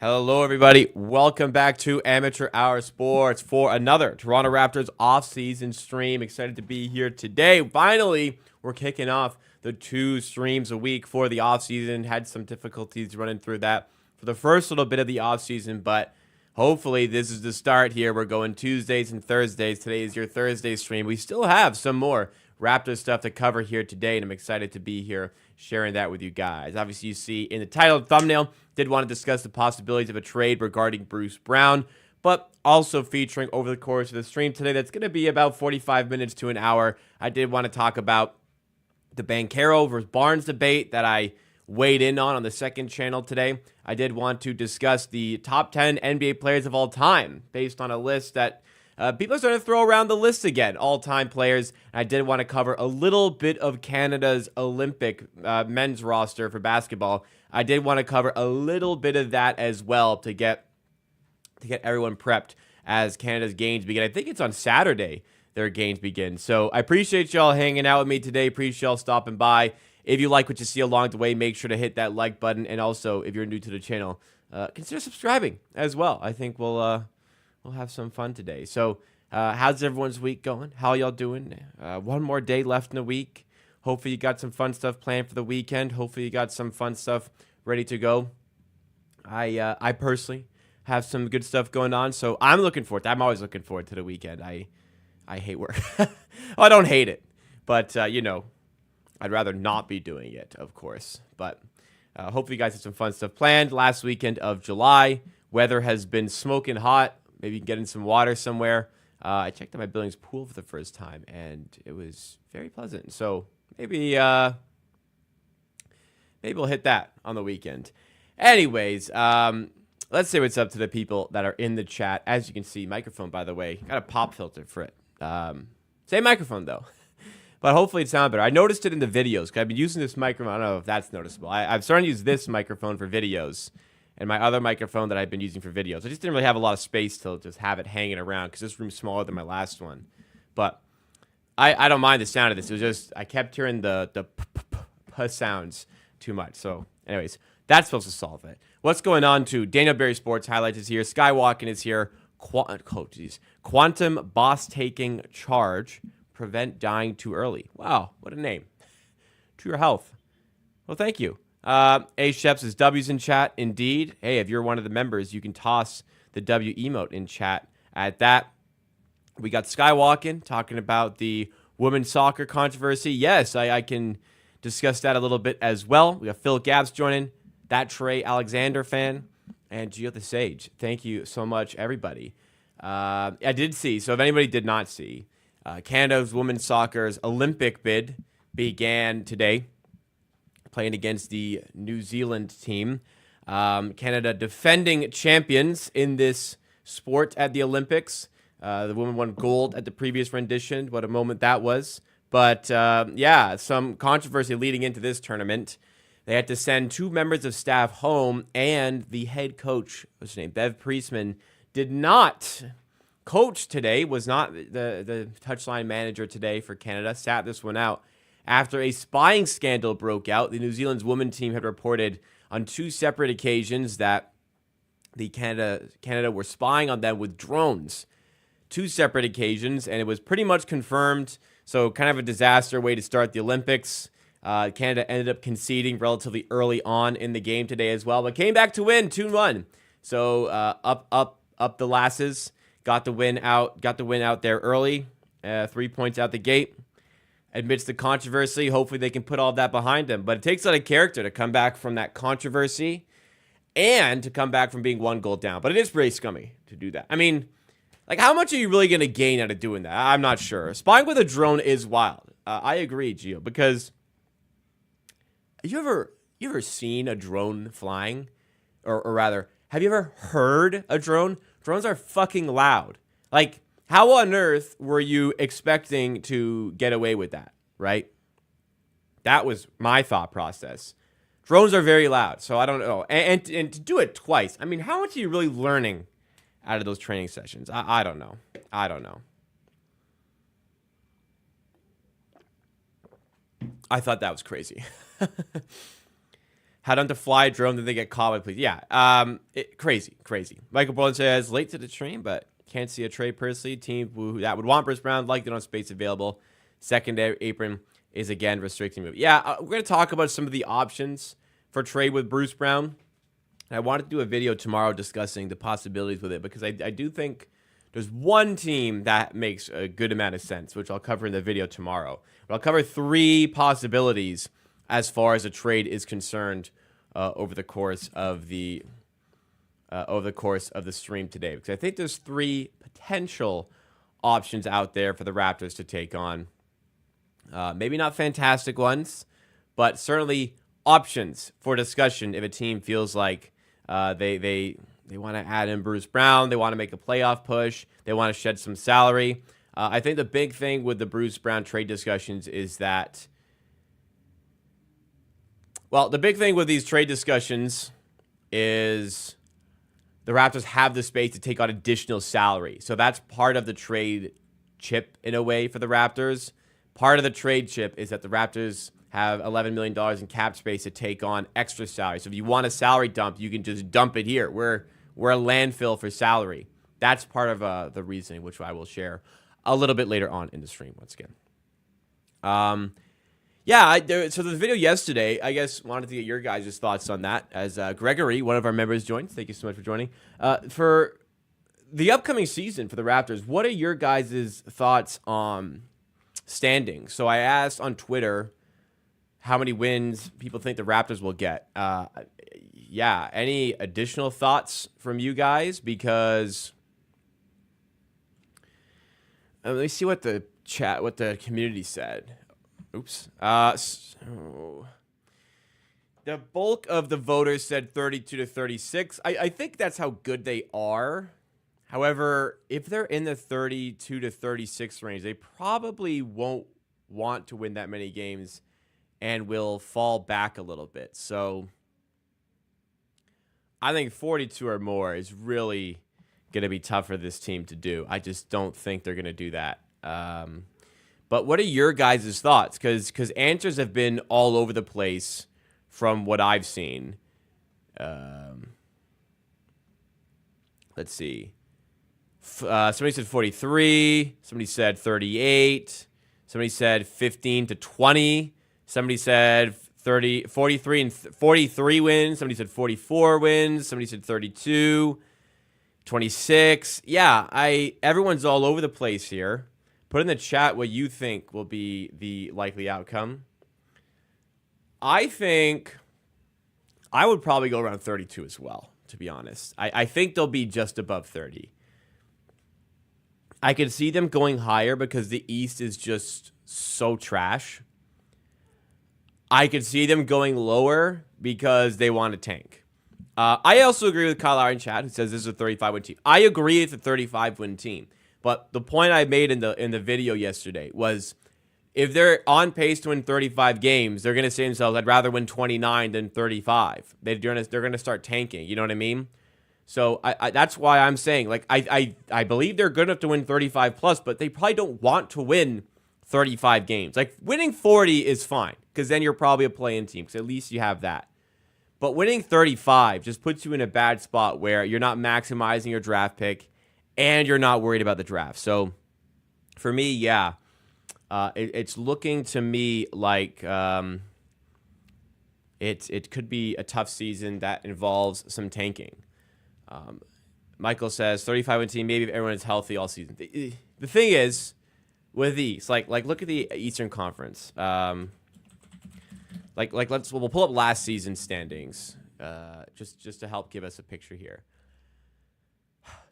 Hello, everybody. Welcome back to Amateur Hour Sports for another Toronto Raptors off-season stream. Excited to be here today. Finally, we're kicking off the 2 streams a week for the off-season. Had some difficulties running through that for the first little bit of the off-season, but hopefully this is the start here. We're going Tuesdays and Thursdays. Today is your Thursday stream. We still have some more Raptors stuff to cover here today, and I'm excited to be here sharing that with you guys. Obviously, you see in the title and thumbnail, did want to discuss the possibilities of a trade regarding Bruce Brown, but also featuring over the course of the stream today, that's going to be about 45 minutes to an hour. I did want to talk about the Banchero versus Barnes debate that I weighed in on the second channel today. I did want to discuss the top 10 NBA players of all time based on a list that people are starting to throw around the list again, all-time players. I did want to cover a little bit of Canada's Olympic men's roster for basketball. I did want to cover a little bit of that as well to get everyone prepped as Canada's games begin. I think it's on Saturday their games begin. So I appreciate y'all hanging out with me today. Appreciate y'all stopping by. If you like what you see along the way, make sure to hit that like button. And also, if you're new to the channel, consider subscribing as well. I think we'll have some fun today. So how's everyone's week going? How y'all doing? One more day left in the week. Hopefully you got some fun stuff planned for the weekend. Hopefully you got some fun stuff ready to go. I personally have some good stuff going on, so I'm looking forward to it. I'm always looking forward to the weekend. I hate work. Well, I don't hate it, but I'd rather not be doing it, of course. But hopefully you guys have some fun stuff planned. Last weekend of July, weather has been smoking hot. Maybe you can get in some water somewhere. I checked out my building's pool for the first time, and it was very pleasant. So maybe we'll hit that on the weekend. Anyways, let's say what's up to the people that are in the chat. As you can see, microphone, by the way, got a pop filter for it. Same microphone, though. But hopefully it sounds better. I noticed it in the videos, because I've been using this microphone. I don't know if that's noticeable. I've started to use this microphone for videos, and my other microphone that I've been using for videos. I just didn't really have a lot of space to just have it hanging around, because this room's smaller than my last one. But I don't mind the sound of this. It was just, I kept hearing the p sounds too much. So anyways, that's supposed to solve it. What's going on to Daniel Berry Sports Highlights is here. Skywalking is here. Quantum Boss Taking Charge. Prevent dying too early. Wow, what a name. To your health. Well, thank you. A Chefs is W's in chat. Indeed. Hey, if you're one of the members, you can toss the W emote in chat at that. We got Skywalking talking about the women's soccer controversy. Yes, I can discuss that a little bit as well. We got Phil Gabbs joining. That Trey Alexander fan. And Gio the Sage. Thank you so much, everybody. I did see. So if anybody did not see, Canada's women's soccer's Olympic bid began today, playing against the New Zealand team. Canada defending champions in this sport at the Olympics. The women won gold at the previous rendition. What a moment that was. But, yeah, some controversy leading into this tournament. They had to send 2 members of staff home, and the head coach, what's his name, Bev Priestman, did not coach today, was not the touchline manager today for Canada, sat this one out. After a spying scandal broke out, the New Zealand's women's team had reported on 2 separate occasions that the Canada were spying on them with drones. 2 separate occasions, and it was pretty much confirmed. So kind of a disaster way to start the Olympics. Canada ended up conceding relatively early on in the game today as well, but came back to win 2-1. So up the lasses. Got the win out there early. 3 points out the gate. Admits the controversy. Hopefully they can put all of that behind them. But it takes a lot of character to come back from that controversy and to come back from being 1 goal down. But it is pretty scummy to do that. I mean, like, how much are you really going to gain out of doing that? I'm not sure. Spying with a drone is wild. I agree, Gio, because you ever seen a drone flying? Or rather, have you ever heard a drone? Drones are fucking loud. Like, how on earth were you expecting to get away with that, right? That was my thought process. Drones are very loud, so I don't know. And to do it twice, I mean, how much are you really learning out of those training sessions? I don't know. I don't know. I thought that was crazy. Had them to fly a drone, then they get caught by police. Yeah, crazy. Michael Brown says, late to the train, but can't see a trade personally. Team that would want Bruce Brown, like they don't have space available. Secondary apron is again restricting move. Yeah, we're going to talk about some of the options for trade with Bruce Brown. I wanted to do a video tomorrow discussing the possibilities with it because I do think there's one team that makes a good amount of sense, which I'll cover in the video tomorrow. But I'll cover 3 possibilities as far as a trade is concerned over the course of the stream today, because I think there's 3 potential options out there for the Raptors to take on. Maybe not fantastic ones, but certainly options for discussion if a team feels like they want to add in Bruce Brown, they want to make a playoff push, they want to shed some salary. I think the big thing with the Bruce Brown trade discussions is that, well, the big thing with these trade discussions is the Raptors have the space to take on additional salary. So that's part of the trade chip in a way for the Raptors. Part of the trade chip is that the Raptors have $11 million in cap space to take on extra salary. So if you want a salary dump, you can just dump it here. We're a landfill for salary. That's part of the reasoning, which I will share a little bit later on in the stream once again. So the video yesterday, I guess, wanted to get your guys' thoughts on that. As Gregory, one of our members, joined. Thank you so much for joining. For the upcoming season for the Raptors, what are your guys' thoughts on standing? So I asked on Twitter how many wins people think the Raptors will get. Any additional thoughts from you guys? Because let me see what the community said. Oops. So the bulk of the voters said 32 to 36. I think that's how good they are. However, if they're in the 32 to 36 range, they probably won't want to win that many games and will fall back a little bit. So I think 42 or more is really going to be tough for this team to do. I just don't think they're going to do that. But what are your guys' thoughts? Because answers have been all over the place from what I've seen. Let's see. Somebody said 43. Somebody said 38. Somebody said 15 to 20. Somebody said 43 and 43 wins. Somebody said 44 wins. Somebody said 32, 26. Yeah, everyone's all over the place here. Put in the chat what you think will be the likely outcome. I think I would probably go around 32 as well, to be honest. I think they'll be just above 30. I could see them going higher because the East is just so trash. I could see them going lower because they want to tank. I also agree with Kyle in chat who says this is a 35-win team. I agree it's a 35-win team. But the point I made in the video yesterday was if they're on pace to win 35 games, they're going to say to themselves, I'd rather win 29 than 35. They're going to start tanking. You know what I mean? So that's why I'm saying, like, I believe they're good enough to win 35 plus, but they probably don't want to win 35 games. Like, winning 40 is fine because then you're probably a play-in team because at least you have that. But winning 35 just puts you in a bad spot where you're not maximizing your draft pick and you're not worried about the draft. So for me, yeah, it's looking to me like it could be a tough season that involves some tanking. Michael says 35-win team, maybe if everyone is healthy all season. The thing is, with these, like look at the Eastern Conference. We'll pull up last season's standings, just to help give us a picture here.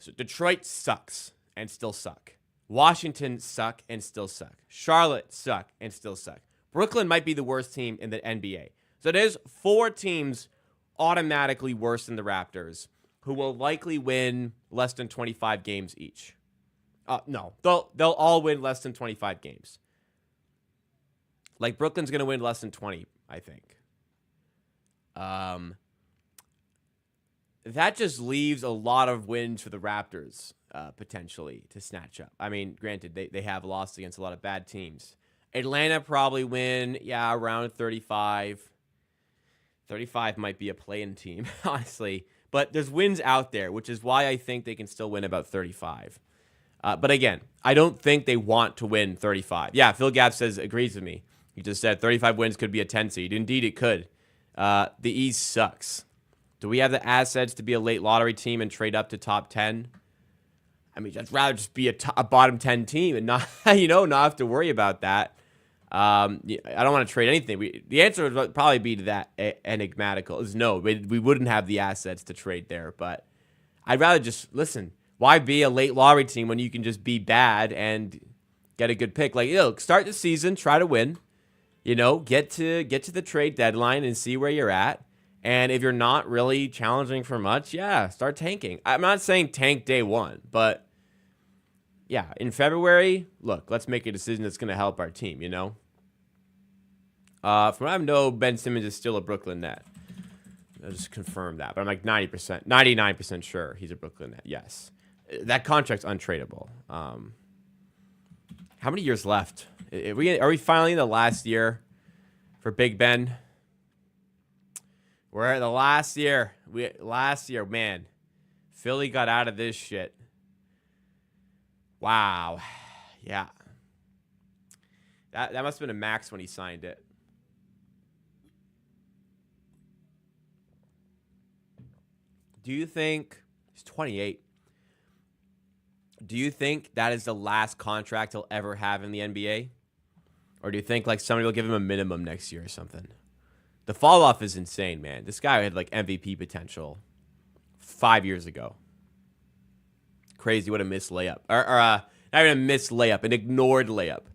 So Detroit sucks and still suck. Washington suck and still suck. Charlotte suck and still suck. Brooklyn might be the worst team in the NBA. So there's 4 teams automatically worse than the Raptors who will likely win less than 25 games each. No, they'll all win less than 25 games. Like Brooklyn's going to win less than 20, I think. That just leaves a lot of wins for the Raptors potentially to snatch up. I mean, granted, they have lost against a lot of bad teams. Atlanta probably win, around 35. 35 might be a play-in team, honestly. But there's wins out there, which is why I think they can still win about 35. But again, I don't think they want to win 35. Yeah, Phil Gapp says, agrees with me. He just said 35 wins could be a 10 seed. Indeed, it could. The East sucks. Do we have the assets to be a late lottery team and trade up to top 10? I mean, I'd rather just be a bottom 10 team and not, not have to worry about that. I don't want to trade anything. The answer would probably be to that enigmatical is no. We wouldn't have the assets to trade there. But I'd rather just listen. Why be a late lottery team when you can just be bad and get a good pick? Like, start the season, try to win. Get to the trade deadline and see where you're at. And if you're not really challenging for much, yeah, start tanking. I'm not saying tank day one, but yeah, in February, look, let's make a decision that's going to help our team, From what I know, Ben Simmons is still a Brooklyn Net. I'll just confirm that, but I'm like 90%, 99% sure he's a Brooklyn Net, yes. That contract's untradeable. How many years left? Are we finally in the last year for Big Ben? We're at the last year. Last year, man. Philly got out of this shit. Wow. Yeah. That must have been a max when he signed it. Do you think he's 28? Do you think that is the last contract he'll ever have in the NBA? Or do you think like somebody will give him a minimum next year or something? The fall off is insane, man. This guy had like MVP potential 5 years ago. Crazy what a missed layup. Or not even a missed layup, an ignored layup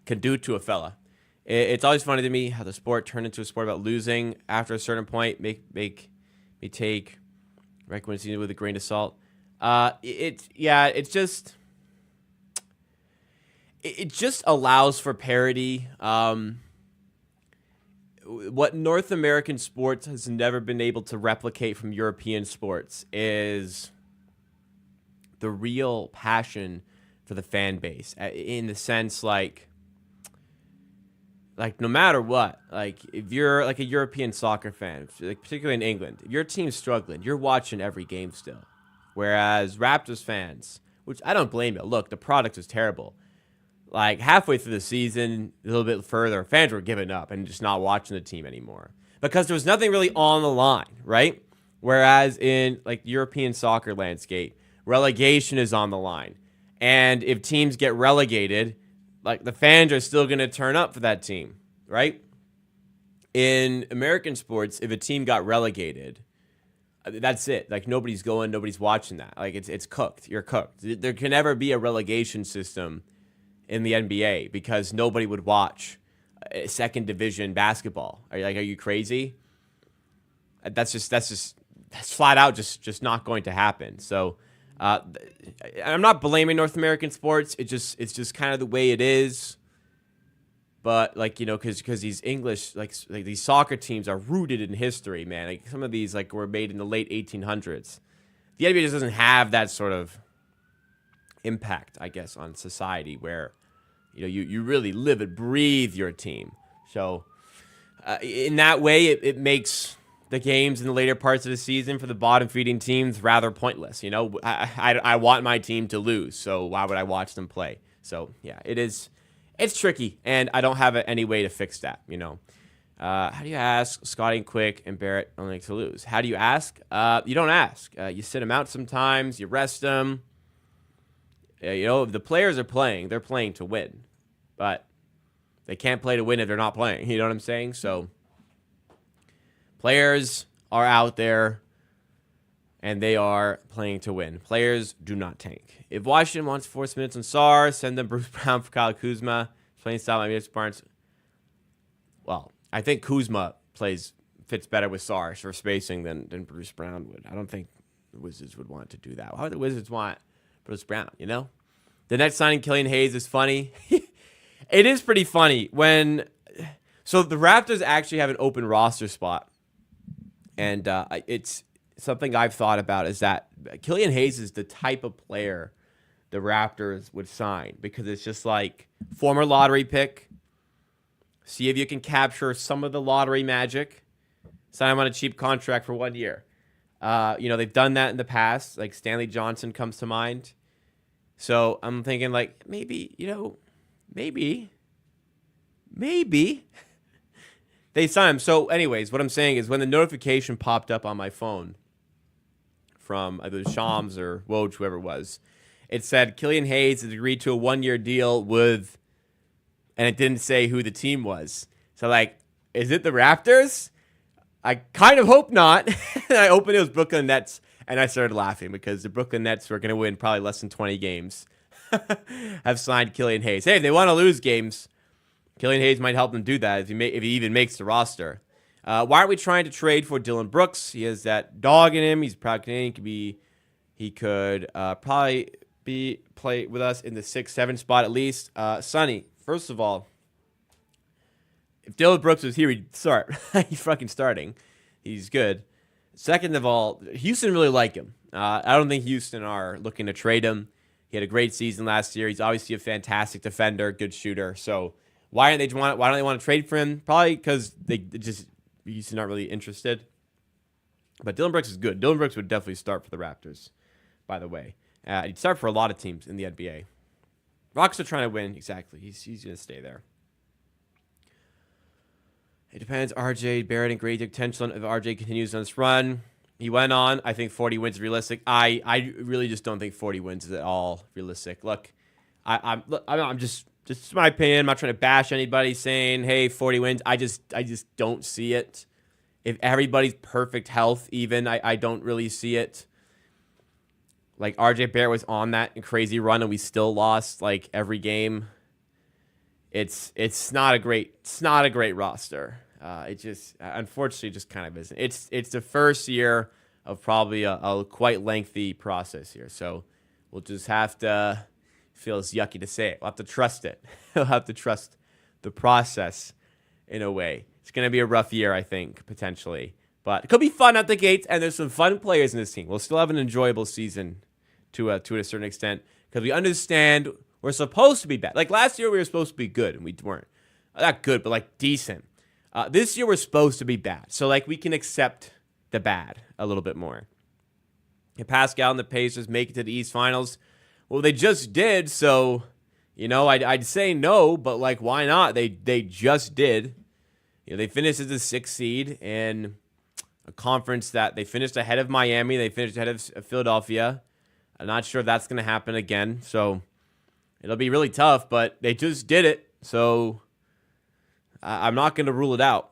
can do to a fella. It's always funny to me how the sport turned into a sport about losing after a certain point. Make me take recognition with a grain of salt. It just allows for parity. What North American sports has never been able to replicate from European sports is the real passion for the fan base. In the sense, like no matter what, like if you're like a European soccer fan, like particularly in England, if your team's struggling, you're watching every game still. Whereas Raptors fans, which I don't blame you, look, the product was terrible. Like halfway through the season, a little bit further, fans were giving up and just not watching the team anymore because there was nothing really on the line, right? Whereas in like European soccer landscape, relegation is on the line. And if teams get relegated, like the fans are still going to turn up for that team, right? In American sports, if a team got relegated, that's it. Like nobody's watching that. Like it's cooked. You're cooked. There can never be a relegation system in the NBA because nobody would watch second division basketball. Are you crazy? That's flat out just not going to happen. So I'm not blaming North American sports. It's just kind of the way it is. But because these English like these soccer teams are rooted in history, man. Like some of these were made in the late 1800s. The NBA just doesn't have that sort of impact, I guess, on society where you really live and breathe your team. So in that way, it makes the games in the later parts of the season for the bottom feeding teams rather pointless. I want my team to lose, so why would I watch them play? So yeah, it's tricky, and I don't have any way to fix that. How do you ask Scottie Quick and Barrett only to lose? How do you ask? You don't ask. You sit them out sometimes. You rest them. If the players are playing, they're playing to win. But they can't play to win if they're not playing. You know what I'm saying? So players are out there, and they are playing to win. Players do not tank. If Washington wants to force minutes on SAR, send them Bruce Brown for Kyle Kuzma. Playing style by Barnes. Well, I think Kuzma fits better with SAR for spacing than Bruce Brown would. I don't think the Wizards would want to do that. Why would the Wizards want Bruce Brown, The next signing, Killian Hayes, is funny. It is pretty funny so the Raptors actually have an open roster spot. And it's something I've thought about is that Killian Hayes is the type of player the Raptors would sign because it's just like former lottery pick. See if you can capture some of the lottery magic. sign him on a cheap contract for 1 year. They've done that in the past. Like Stanley Johnson comes to mind. So I'm thinking like maybe they sign him. So anyways, what I'm saying is when the notification popped up on my phone from either Shams or Woj, whoever it was, it said Killian Hayes has agreed to a 1-year deal with, and it didn't say who the team was. So like, is it the Raptors? I kind of hope not. And I opened it was Brooklyn Nets, and I started laughing because the Brooklyn Nets were going to win probably less than 20 games. Have signed Killian Hayes. Hey, if they want to lose games, Killian Hayes might help them do that if he even makes the roster. Why aren't we trying to trade for Dillon Brooks? He has that dog in him. He's proud Canadian. He could probably play with us in the 6-7 spot at least. Sonny, first of all, if Dillon Brooks was here, he'd start. He's fucking starting. He's good. Second of all, Houston really like him. I don't think Houston are looking to trade him. He had a great season last year. He's obviously a fantastic defender, good shooter. So why don't they want to trade for him? Probably because Houston not really interested. But Dillon Brooks is good. Dillon Brooks would definitely start for the Raptors, by the way. He'd start for a lot of teams in the NBA. Rockets are trying to win. Exactly. He's going to stay there. It depends. RJ Barrett and great potential if RJ continues on this run. He went on. I think 40 wins is realistic. I really just don't think 40 wins is at all realistic. Look, I'm just my opinion. I'm not trying to bash anybody saying, hey, 40 wins. I just don't see it. If everybody's perfect health, even, I don't really see it. Like RJ Barrett was on that crazy run and we still lost like every game. It's not a great roster. It just unfortunately just kind of isn't. It's the first year of probably a quite lengthy process here. So we'll just have to, feels yucky to say it. We'll have to trust it. We'll have to trust the process in a way. It's going to be a rough year, I think, potentially. But it could be fun at the gates, and there's some fun players in this team. We'll still have an enjoyable season to a certain extent because we understand we're supposed to be bad. Like last year, we were supposed to be good, and we weren't. Not good, but like decent. This year, we're supposed to be bad. So like we can accept the bad a little bit more. And Pascal and the Pacers make it to the East Finals. Well, they just did, so, I'd say no, but like why not? They just did. They finished as the 6th seed in a conference that they finished ahead of Miami. They finished ahead of Philadelphia. I'm not sure if that's going to happen again. So it'll be really tough, but they just did it. So I'm not going to rule it out.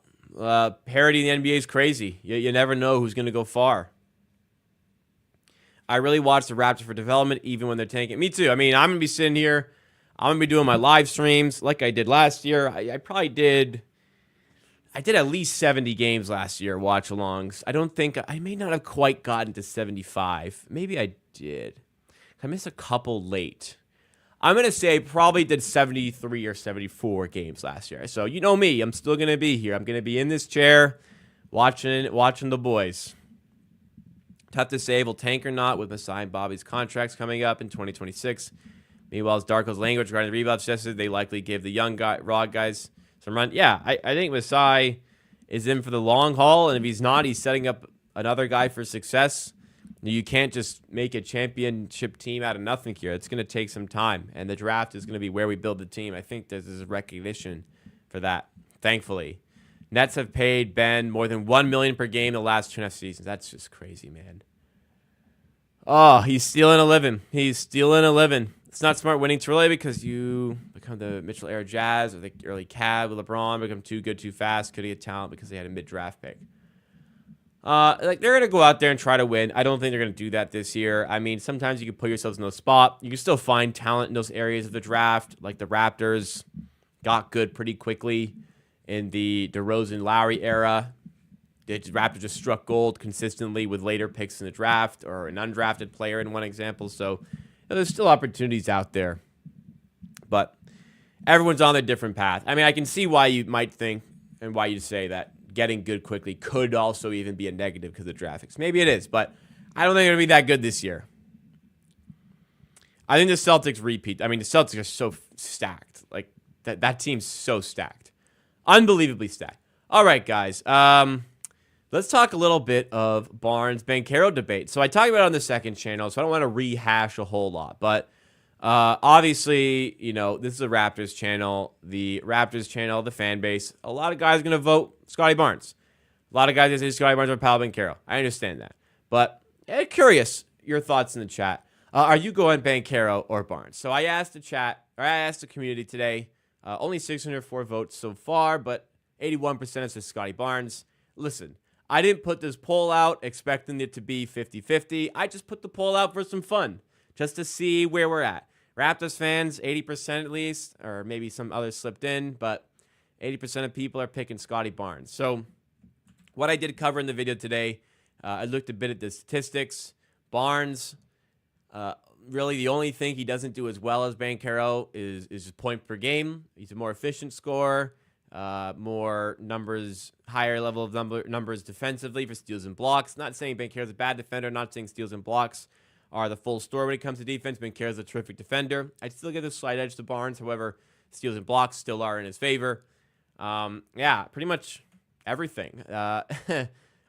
Parity in the NBA is crazy. You never know who's going to go far. I really watch the Raptors for development, even when they're tanking. Me too. I mean, I'm going to be sitting here. I'm going to be doing my live streams like I did last year. I probably did. I did at least 70 games last year, watch-alongs. I may not have quite gotten to 75. Maybe I did. I missed a couple late. I'm going to say I probably did 73 or 74 games last year. So you know me. I'm still going to be here. I'm going to be in this chair watching the boys. Tough to say if we'll tank or not with Masai and Bobby's contracts coming up in 2026. Meanwhile, as Darko's language regarding the rebound suggested, they likely give the young raw guys some run. Yeah, I think Masai is in for the long haul, and if he's not, he's setting up another guy for success. You can't just make a championship team out of nothing here. It's going to take some time, and the draft is going to be where we build the team. I think there's a recognition for that, thankfully. Nets have paid Ben more than $1 million per game the last 2.5 seasons. That's just crazy, man. Oh, he's stealing a living. It's not smart winning too early because you become the Mitchell-era Jazz or the early Cavs with LeBron, become too good too fast, could get talent because they had a mid-draft pick. They're going to go out there and try to win. I don't think they're going to do that this year. I mean, sometimes you can put yourselves in those spot. You can still find talent in those areas of the draft, like the Raptors got good pretty quickly in the DeRozan-Lowry era. The Raptors just struck gold consistently with later picks in the draft or an undrafted player in one example. So there's still opportunities out there. But everyone's on a different path. I mean, I can see why you might think and why you say that getting good quickly could also even be a negative because of the draft picks. Maybe it is, but I don't think they're going to be that good this year. I think the Celtics repeat. I mean, the Celtics are so stacked. Like, that team's so stacked. Unbelievably stacked. All right, guys. Let's Let's talk a little bit of Barnes Banchero debate. So I talked about it on the second channel, so I don't want to rehash a whole lot. But obviously, this is a Raptors channel. The Raptors channel, the fan base, a lot of guys are going to vote Scottie Barnes. A lot of guys are going to say Scottie Barnes or Paolo Banchero. I understand that. But curious, your thoughts in the chat. Are you going Banchero or Barnes? So I asked the community today. Only 604 votes so far, but 81% says Scottie Barnes. Listen, I didn't put this poll out expecting it to be 50-50. I just put the poll out for some fun, just to see where we're at. Raptors fans, 80% at least, or maybe some others slipped in, but 80% of people are picking Scottie Barnes. So what I did cover in the video today, I looked a bit at the statistics. Barnes, really the only thing he doesn't do as well as Banchero is his point per game. He's a more efficient scorer. More numbers, higher level of numbers defensively for steals and blocks. Not saying Banchero's a bad defender, not saying steals and blocks are the full story when it comes to defense. Banchero's a terrific defender. I'd still give a slight edge to Barnes. However, steals and blocks still are in his favor. Pretty much everything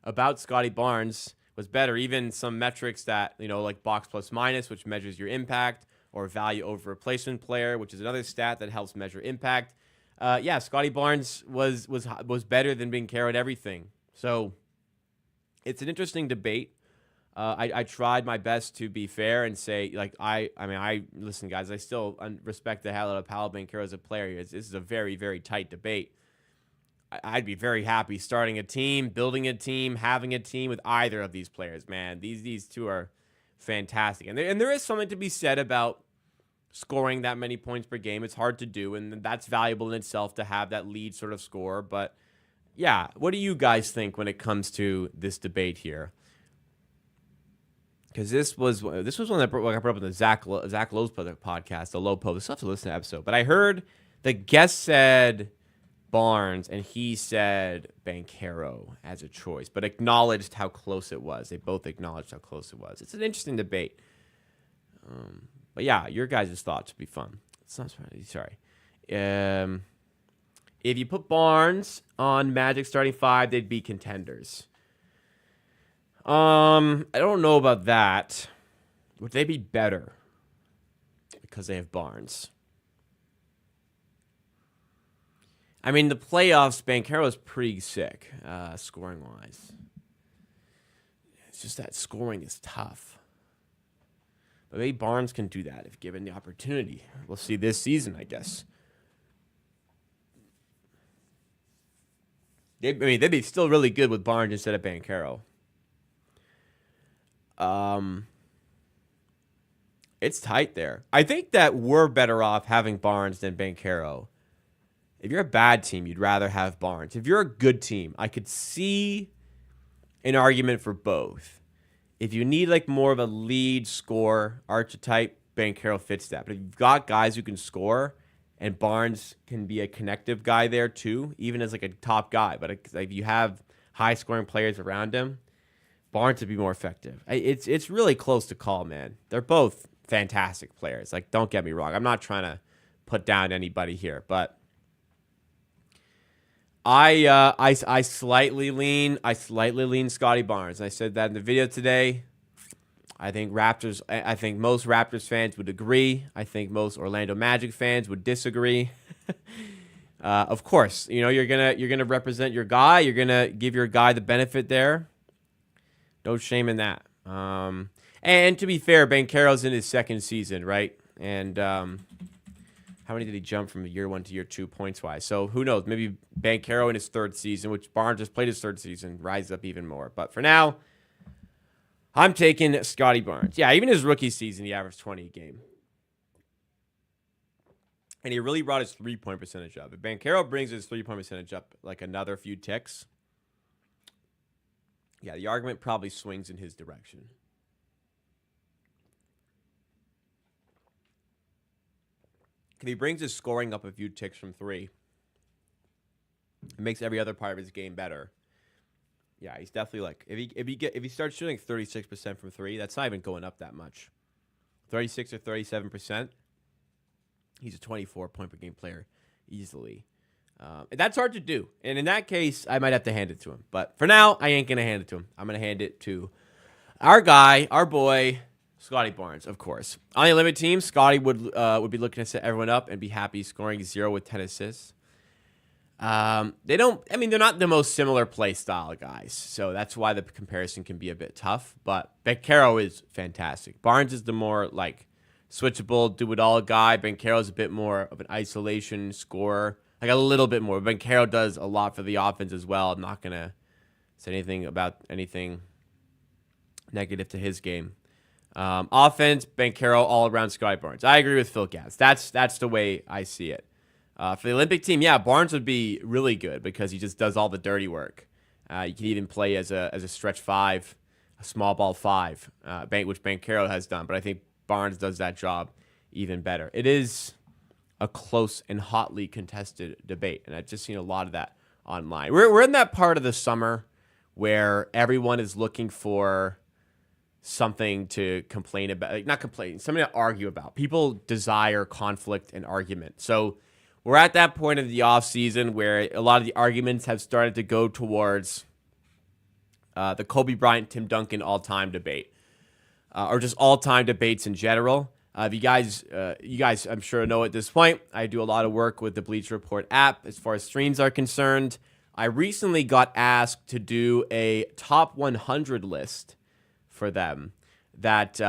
about Scottie Barnes was better. Even some metrics that, like box plus minus, which measures your impact, or value over replacement player, which is another stat that helps measure impact. Scottie Barnes was better than Banchero at everything. So it's an interesting debate. I tried my best to be fair and say, listen, guys, I still respect the hell out of Paolo Banchero as a player. This is a very, very tight debate. I'd be very happy starting a team, building a team, having a team with either of these players, man. These two are fantastic. And there is something to be said about scoring that many points per game. It's hard to do, and that's valuable in itself to have that lead sort of score. But yeah, what do you guys think when it comes to this debate here? Because this was one that I brought up in the Zach Lowe's podcast, the Low Post. I still have to listen to the episode. But I heard the guest said Barnes, and he said Banchero as a choice, but acknowledged how close it was. They both acknowledged how close it was. It's an interesting debate. But yeah, your guys' thoughts would be fun. Sorry. If you put Barnes on Magic starting five, they'd be contenders. I don't know about that. Would they be better because they have Barnes? I mean, the playoffs, Banchero is pretty sick, scoring-wise. It's just that scoring is tough. But maybe Barnes can do that if given the opportunity. We'll see this season, I guess. They'd be still really good with Barnes instead of Banchero. It's tight there. I think that we're better off having Barnes than Banchero. If you're a bad team, you'd rather have Barnes. If you're a good team, I could see an argument for both. If you need more of a lead score archetype, Banchero fits that. But if you've got guys who can score, and Barnes can be a connective guy there too, even as a top guy. But if you have high scoring players around him, Barnes would be more effective. It's really close to call, man. They're both fantastic players. Don't get me wrong. I'm not trying to put down anybody here, but I slightly lean Scottie Barnes. I said that in the video today. I think most Raptors fans would agree. I think most Orlando Magic fans would disagree. Of course, you're gonna represent your guy. You're gonna give your guy the benefit there. No shame in that. And to be fair, Banchero's in his second season, right? And how many did he jump from year one to year two points-wise? So who knows? Maybe Banchero in his third season, which Barnes just played his third season, rises up even more. But for now, I'm taking Scottie Barnes. Yeah, even his rookie season, he averaged 20 a game. And he really brought his three-point percentage up. If Banchero brings his three-point percentage up another few ticks, yeah, the argument probably swings in his direction. If he brings his scoring up a few ticks from three, it makes every other part of his game better. Yeah, he's definitely if he starts shooting 36% from three, that's not even going up that much. 36 or 37%, he's a 24 point per game player easily. That's hard to do. And in that case, I might have to hand it to him. But for now, I ain't going to hand it to him. I'm going to hand it to our guy, our boy, Scottie Barnes, of course. On the Olympic team, Scottie would be looking to set everyone up and be happy scoring 0 with 10 assists. They're not the most similar play style guys. So that's why the comparison can be a bit tough. But Banchero is fantastic. Barnes is the more switchable, do-it-all guy. Banchero is a bit more of an isolation scorer. A little bit more. Banchero does a lot for the offense as well. I'm not going to say anything about anything negative to his game. Offense, Banchero, all around Scottie Barnes. I agree with Phil Gatz. That's the way I see it. For the Olympic team, yeah, Barnes would be really good because he just does all the dirty work. You can even play as a stretch 5, a small ball 5, which Banchero has done. But I think Barnes does that job even better. It is a close and hotly contested debate, and I've just seen a lot of that online. We're in that part of the summer where everyone is looking for something to complain about, not complain, something to argue about. People desire conflict and argument. So we're at that point of the off season where a lot of the arguments have started to go towards the Kobe Bryant, Tim Duncan all-time debate, or just all-time debates in general. You guys, I'm sure know at this point, I do a lot of work with the Bleacher Report app as far as streams are concerned. I recently got asked to do a top 100 list for them that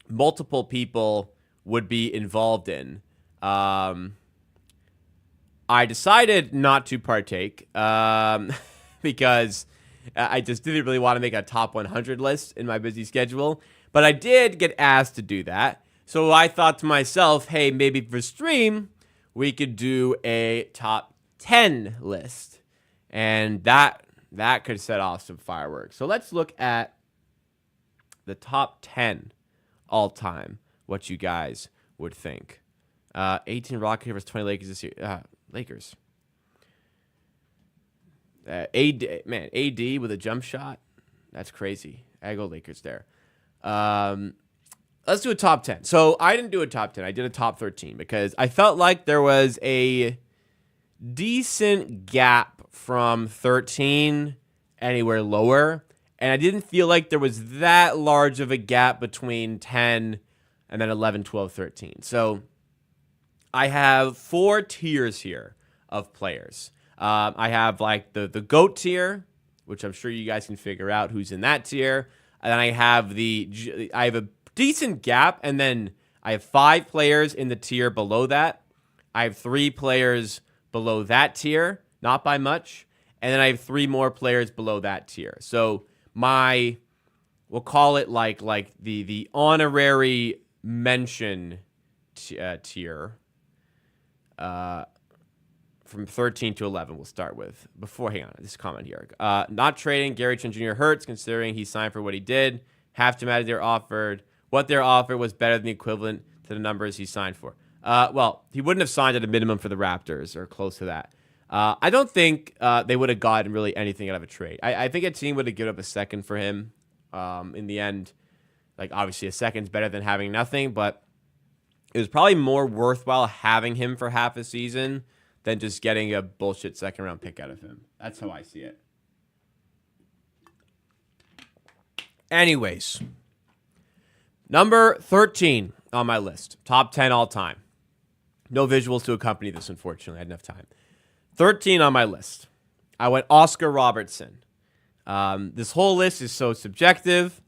multiple people would be involved in. I decided not to partake because I just didn't really want to make a top 100 list in my busy schedule. But I did get asked to do that. So I thought to myself, hey, maybe for stream, we could do a top 10 list. And that could set off some fireworks. So let's look at the top 10 all-time, what you guys would think. 18 Rockets versus 20 Lakers this year. Lakers. AD with a jump shot. That's crazy. I go Lakers there. Let's do a top 10. So I didn't do a top 10. I did a top 13 because I felt like there was a decent gap from 13 anywhere lower. And I didn't feel like there was that large of a gap between 10 and then 11, 12, 13. So I have 4 tiers here of players. I have the GOAT tier, which I'm sure you guys can figure out who's in that tier. And then I have a decent gap, and then I have 5 players in the tier below that. I have 3 players below that tier, not by much. And then I have 3 more players below that tier. So we'll call it the honorary mention tier. From 13 to 11, we'll start with. Hang on, this comment here. Not trading Gary Trent Jr. hurts, considering he signed for what he did. Half to matter they're offered. What they're offered was better than the equivalent to the numbers he signed for. Well, he wouldn't have signed at a minimum for the Raptors or close to that. I don't think they would have gotten really anything out of a trade. I think a team would have given up a second for him. In the end, obviously a second's better than having nothing, but it was probably more worthwhile having him for half a season than just getting a bullshit second-round pick out of him. That's how I see it. Anyways, number 13 on my list. Top 10 all time. No visuals to accompany this, unfortunately. I had enough time. 13 on my list. I went Oscar Robertson. This whole list is so subjective.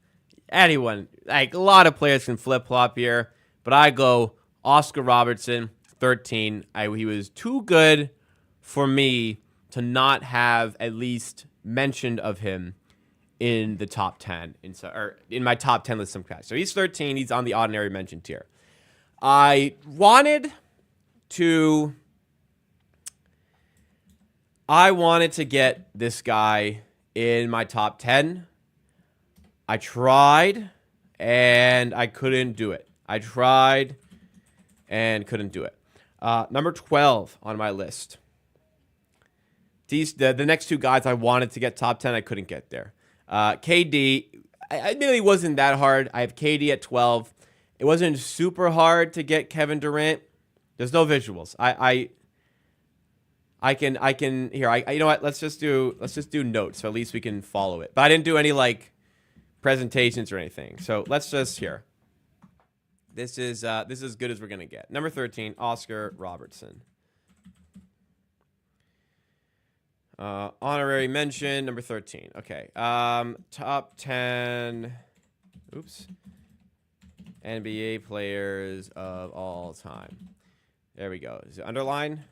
Anyone, a lot of players can flip-flop here, but I go Oscar Robertson, 13. He was too good for me to not have at least mentioned of him in the top 10, or in my top 10 list. So he's 13. He's on the ordinary mention tier. I wanted to get this guy in my top 10. I tried, and I couldn't do it. I tried and couldn't do it. Number 12 on my list. The next 2 guys I wanted to get top 10, I couldn't get there. KD, I admittedly it wasn't that hard. I have KD at 12. It wasn't super hard to get Kevin Durant. There's no visuals. I I can here. You know what? Let's just do notes, so at least we can follow it. But I didn't do any like presentations or anything. So let's just here. This is as good as we're gonna get. Number 13, Oscar Robertson. Honorary mention, number 13. Okay. Top 10. Oops. NBA players of all time. There we go. Is it underline?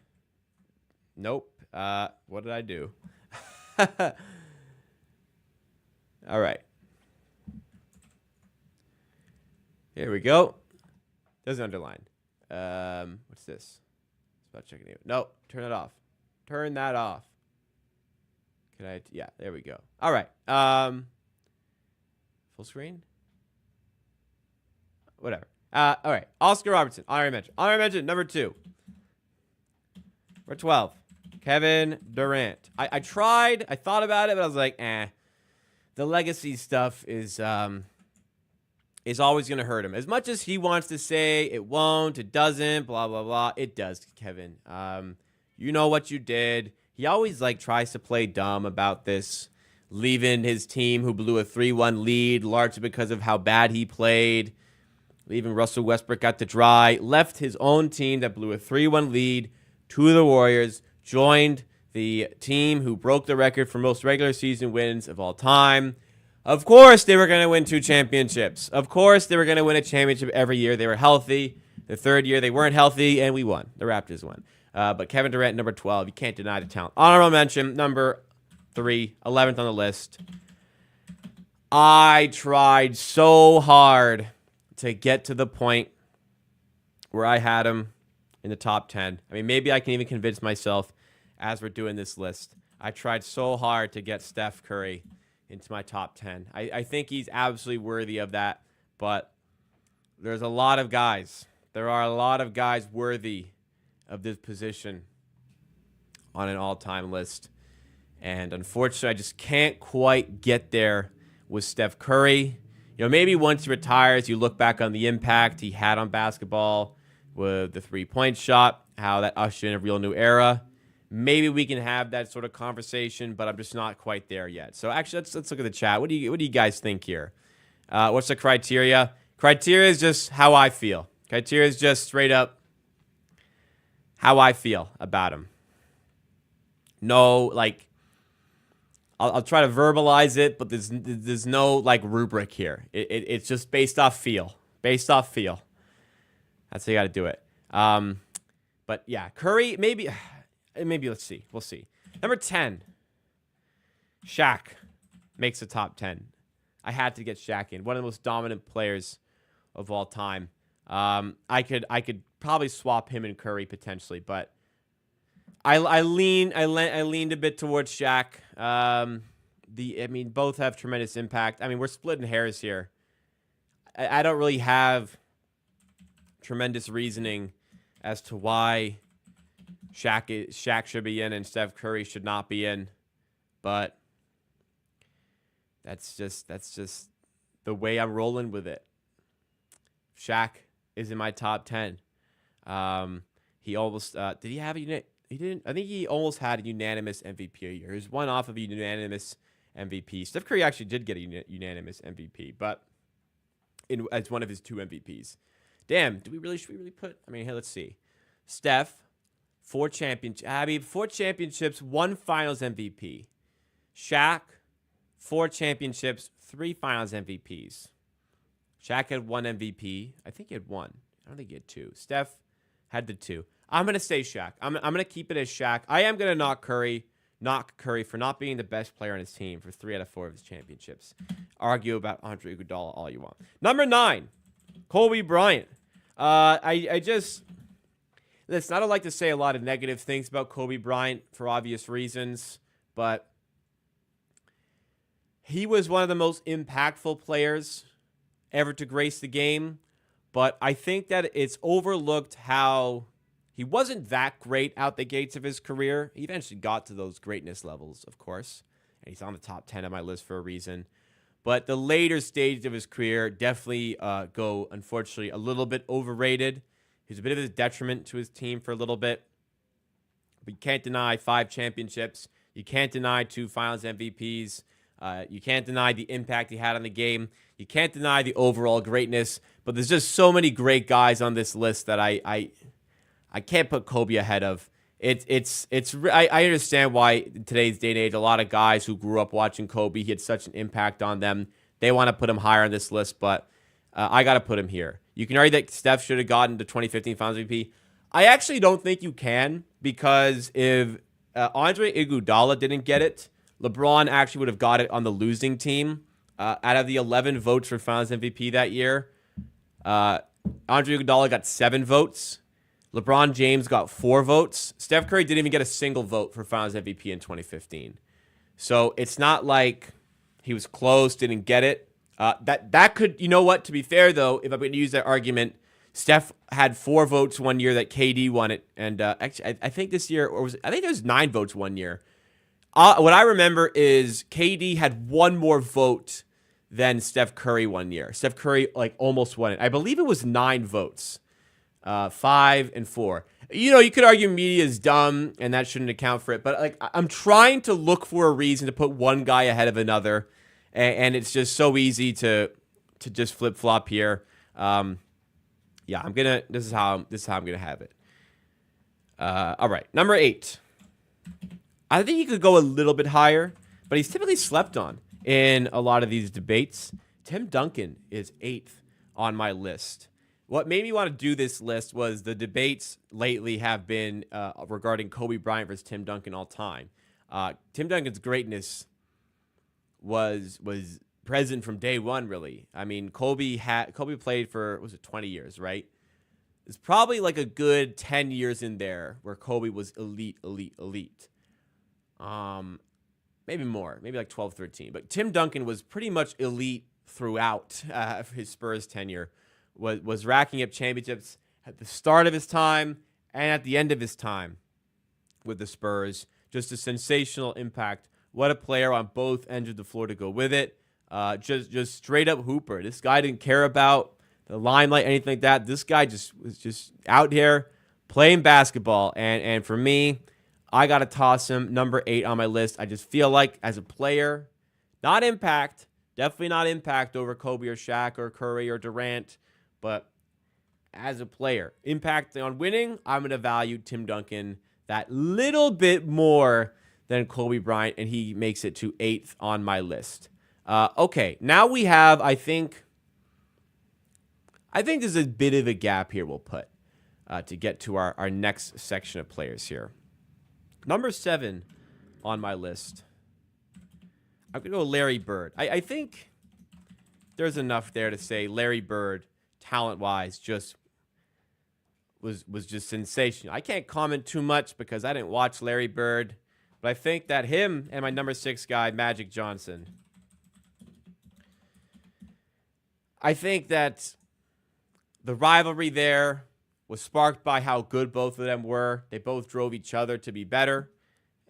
Nope. What did I do? All right. Here we go. Doesn't underline. What's this? It's about checking it. No, turn it off. Turn that off. Can I? Yeah, there we go. All right. Full screen. Whatever. All right. Oscar Robertson. Honorary mention. Honorary mention number 2. Number 12. Kevin Durant. I tried. I thought about it, but I was like, the legacy stuff is always going to hurt him. As much as he wants to say it won't, it doesn't, blah, blah, blah. It does, Kevin. You know what you did. He always like tries to play dumb about this, leaving his team who blew a 3-1 lead, largely because of how bad he played. Leaving Russell Westbrook out to dry. Left his own team that blew a 3-1 lead to the Warriors. Joined the team who broke the record for most regular season wins of all time. Of course, they were going to win 2 championships. Of course, they were going to win a championship every year. They were healthy. The third year, they weren't healthy, and we won. The Raptors won. But Kevin Durant, number 12, you can't deny the talent. Honorable mention, number 3, 11th on the list. I tried so hard to get to the point where I had him in the top 10. I mean, maybe I can even convince myself as we're doing this list. I tried so hard to get Steph Curry into my top 10. I think he's absolutely worthy of that, but there's a lot of guys. There are a lot of guys worthy of this position on an all-time list. And unfortunately, I just can't quite get there with Steph Curry. You know, maybe once he retires, you look back on the impact he had on basketball with the three-point shot, how that ushered in a real new era. Maybe we can have that sort of conversation, but I'm just not quite there yet. So actually, let's look at the chat. What do you guys think here? What's the criteria? Criteria is just how I feel. Criteria is just straight up how I feel about him. No, like, I'll try to verbalize it, but there's no like rubric here. It's just based off feel. Based off feel. That's how you got to do it. But yeah, Curry, maybe let's see. We'll see. Number 10, Shaq makes the top 10. I had to get Shaq in. One of the most dominant players of all time. I could probably swap him and Curry potentially, but I leaned a bit towards Shaq. Both have tremendous impact. I mean, we're splitting hairs here. I don't really have tremendous reasoning as to why Shaq should be in and Steph Curry should not be in, but that's just the way I'm rolling with it. Shaq is in my top 10. He almost did he have a he didn't. I think he almost had a unanimous MVP a year. He was one off of a unanimous MVP. Steph Curry actually did get a unanimous MVP, but as one of his 2 MVPs. Damn, should we really put? I mean, here, let's see. Steph, 4 championships, 1 Finals MVP. Shaq, 4 championships, 3 Finals MVPs. Shaq had 1 MVP. I think he had 1. I don't think he had 2. Steph had the 2. I'm going to say Shaq. I'm going to keep it as Shaq. I am going to knock Curry for not being the best player on his team for 3 out of 4 of his championships. Argue about Andre Iguodala all you want. Number 9, Kobe Bryant. Listen, I don't like to say a lot of negative things about Kobe Bryant for obvious reasons, but he was one of the most impactful players ever to grace the game. But I think that it's overlooked how he wasn't that great out the gates of his career. He eventually got to those greatness levels, of course. And he's on the top 10 of my list for a reason. But the later stages of his career definitely go, unfortunately, a little bit overrated. He's a bit of a detriment to his team for a little bit. But you can't deny 5 championships. You can't deny 2 Finals MVPs. You can't deny the impact he had on the game. You can't deny the overall greatness. But there's just so many great guys on this list that I can't put Kobe ahead of. I understand why in today's day and age, a lot of guys who grew up watching Kobe, he had such an impact on them. They want to put him higher on this list, but I got to put him here. You can argue that Steph should have gotten the 2015 Finals MVP. I actually don't think you can, because if Andre Iguodala didn't get it, LeBron actually would have got it on the losing team. Out of the 11 votes for Finals MVP that year, Andre Iguodala got 7 votes. LeBron James got 4 votes. Steph Curry didn't even get a single vote for Finals MVP in 2015. So it's not like he was close, didn't get it. That could, you know what? To be fair, though, if I'm going to use that argument, Steph had 4 votes one year that KD won it, and actually, I think this year, I think there was 9 votes one year. What I remember is KD had 1 more vote than Steph Curry one year. Steph Curry almost won it. I believe it was 9 votes, 5 and 4. You could argue media is dumb and that shouldn't account for it, but I'm trying to look for a reason to put one guy ahead of another, and it's just so easy to just flip flop here. Yeah, this is how I'm gonna have it. All right, number 8. I think he could go a little bit higher, but he's typically slept on in a lot of these debates. Tim Duncan is 8th on my list. What made me want to do this list was the debates lately have been regarding Kobe Bryant versus Tim Duncan all time. Tim Duncan's greatness was present from day one, really. I mean, Kobe played for, 20 years, right? It's probably a good 10 years in there where Kobe was elite. Maybe more, maybe 12, 13. But Tim Duncan was pretty much elite throughout his Spurs tenure. Was racking up championships at the start of his time and at the end of his time with the Spurs. Just a sensational impact. What a player on both ends of the floor to go with it. Just straight up hooper. This guy didn't care about the limelight, anything like that. This guy was just out here playing basketball. And for me, I got to toss him number 8 on my list. I just feel like as a player, not impact, definitely not impact over Kobe or Shaq or Curry or Durant, but as a player, impact on winning, I'm going to value Tim Duncan that little bit more than Kobe Bryant, and he makes it to 8th on my list. Okay, now we have, I think there's a bit of a gap here we'll put to get to our next section of players here. Number 7 on my list, I'm going to go Larry Bird. I think there's enough there to say Larry Bird, talent-wise, just was just sensational. I can't comment too much because I didn't watch Larry Bird, but I think that him and my number 6 guy, Magic Johnson, I think that the rivalry there was sparked by how good both of them were. They both drove each other to be better,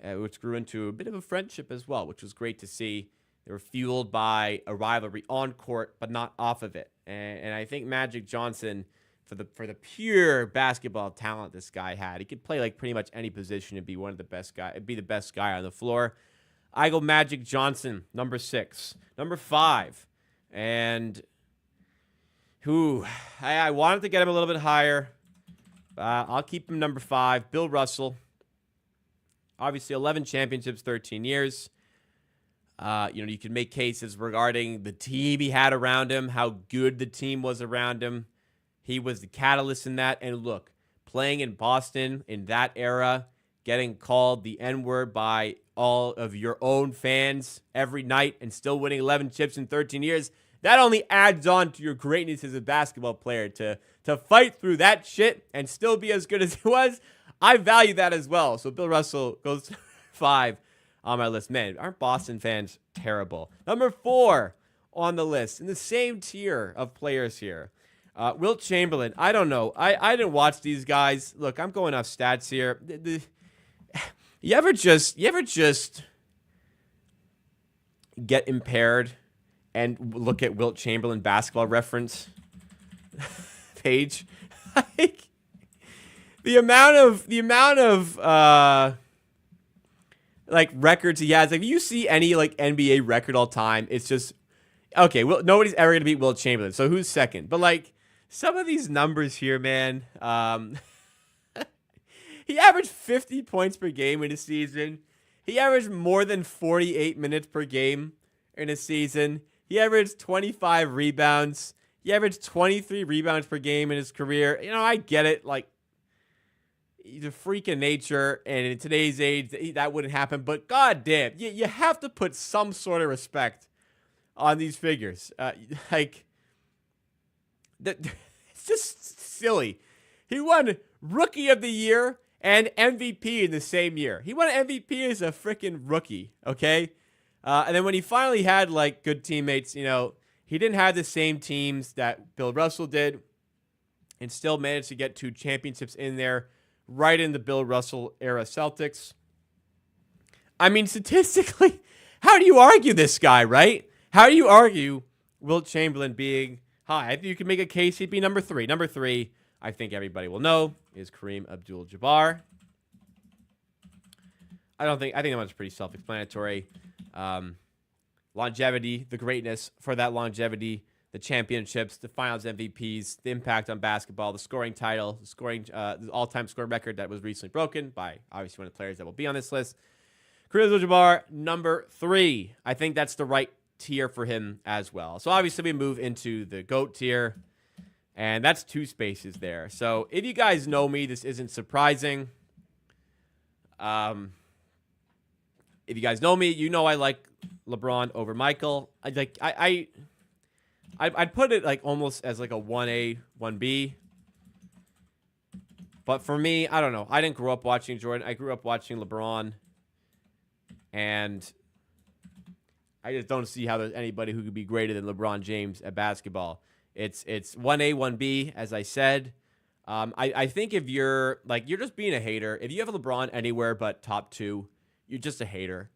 which grew into a bit of a friendship as well, which was great to see. They were fueled by a rivalry on court, but not off of it. And I think Magic Johnson, for the pure basketball talent this guy had, he could play pretty much any position and be one of the best be the best guy on the floor. I go Magic Johnson, number 6. Number 5, and I wanted to get him a little bit higher. I'll keep him number 5. Bill Russell. Obviously, 11 championships, 13 years. You can make cases regarding the team he had around him, how good the team was around him. He was the catalyst in that. And look, playing in Boston in that era, getting called the N-word by all of your own fans every night and still winning 11 chips in 13 years, that only adds on to your greatness as a basketball player to fight through that shit and still be as good as he was. I value that as well. So Bill Russell goes to 5 on my list. Man, aren't Boston fans terrible? Number 4 on the list, in the same tier of players here, Wilt Chamberlain. I don't know. I didn't watch these guys. Look, I'm going off stats here. You ever just get impaired and look at Wilt Chamberlain basketball reference page? the amount of like records he has. Like, if you see any like NBA record all time, it's just okay. Well, nobody's ever gonna beat Wilt Chamberlain. So who's second? But like some of these numbers here, man. He averaged 50 points per game in a season. He averaged more than 48 minutes per game in a season. He averaged 25 rebounds. He averaged 23 rebounds per game in his career. You know, I get it. Like, he's a freak of nature, and in today's age, that wouldn't happen. But goddamn, you have to put some sort of respect on these figures. Like, it's just silly. He won Rookie of the Year and MVP in the same year. He won MVP as a freaking rookie, okay? And then when he finally had, like, good teammates, you know, he didn't have the same teams that Bill Russell did and still managed to get 2 championships in there right in the Bill Russell era Celtics. I mean, statistically, how do you argue this guy, right? How do you argue Wilt Chamberlain being high? I think you can make a case he'd be number 3. Number 3, I think everybody will know, is Kareem Abdul-Jabbar. I think that one's pretty self-explanatory. Longevity, the greatness for that longevity, the championships, the finals MVPs, the impact on basketball, the scoring title, the all-time scoring record that was recently broken by obviously one of the players that will be on this list. Kareem Abdul-Jabbar, number 3. I think that's the right tier for him as well. So obviously we move into the GOAT tier, and that's 2 spaces there. So if you guys know me, this isn't surprising. If you guys know me, you know I like LeBron over Michael. I'd put it like almost as like a 1A, 1B. But for me, I don't know. I didn't grow up watching Jordan. I grew up watching LeBron. And I just don't see how there's anybody who could be greater than LeBron James at basketball. It's 1A, 1B, as I said. I think if you're just being a hater. If you have LeBron anywhere but top 2, you're just a hater.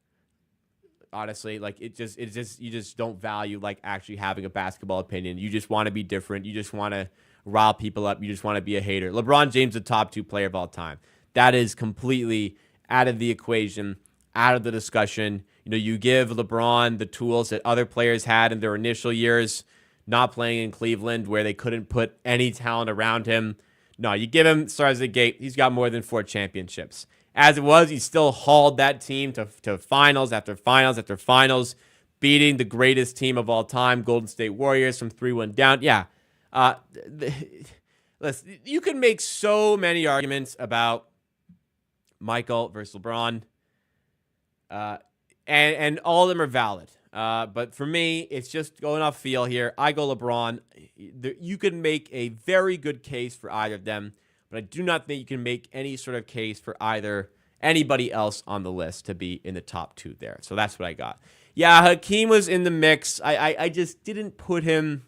Honestly, like you just don't value like actually having a basketball opinion. You just want to be different. You just want to rile people up. You just want to be a hater. LeBron James, the top 2 player of all time. That is completely out of the equation, out of the discussion. You know, you give LeBron the tools that other players had in their initial years, not playing in Cleveland where they couldn't put any talent around him. No, you give him stars at the gate. He's got more than 4 championships. As it was, he still hauled that team to finals after finals after finals, beating the greatest team of all time, Golden State Warriors, from 3-1 down. Yeah. Listen, you can make so many arguments about Michael versus LeBron, and all of them are valid. But for me, it's just going off feel here. I go LeBron. You can make a very good case for either of them, but I do not think you can make any sort of case for anybody else on the list to be in the top 2 there. So that's what I got. Yeah, Hakeem was in the mix. I just didn't put him.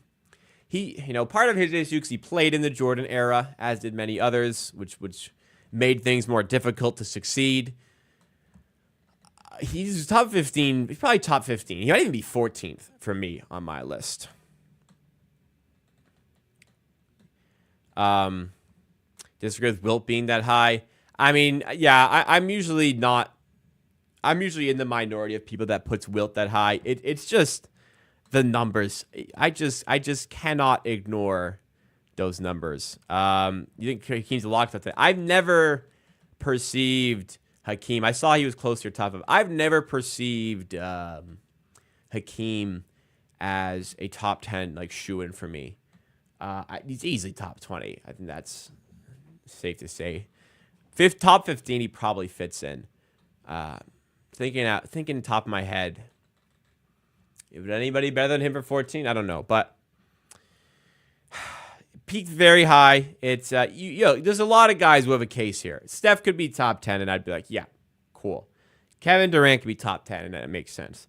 Part of his issue because he played in the Jordan era, as did many others, which made things more difficult to succeed. He's top 15. He's probably top 15. He might even be 14th for me on my list. Disagree with Wilt being that high. I mean, yeah, I'm usually in the minority of people that puts Wilt that high. It's just the numbers. I just cannot ignore those numbers. You think Hakeem's a lock up there? I've never perceived Hakeem. I saw he was closer to top of. I've never perceived Hakeem as a top 10 like shoe-in for me. He's easily top 20. I think that's safe to say. Top 15, he probably fits in. Thinking top of my head, is anybody better than him for 14? I don't know, but peaked very high. It's there's a lot of guys who have a case here. Steph could be top 10, and I'd be like, yeah, cool. Kevin Durant could be top 10, and that makes sense.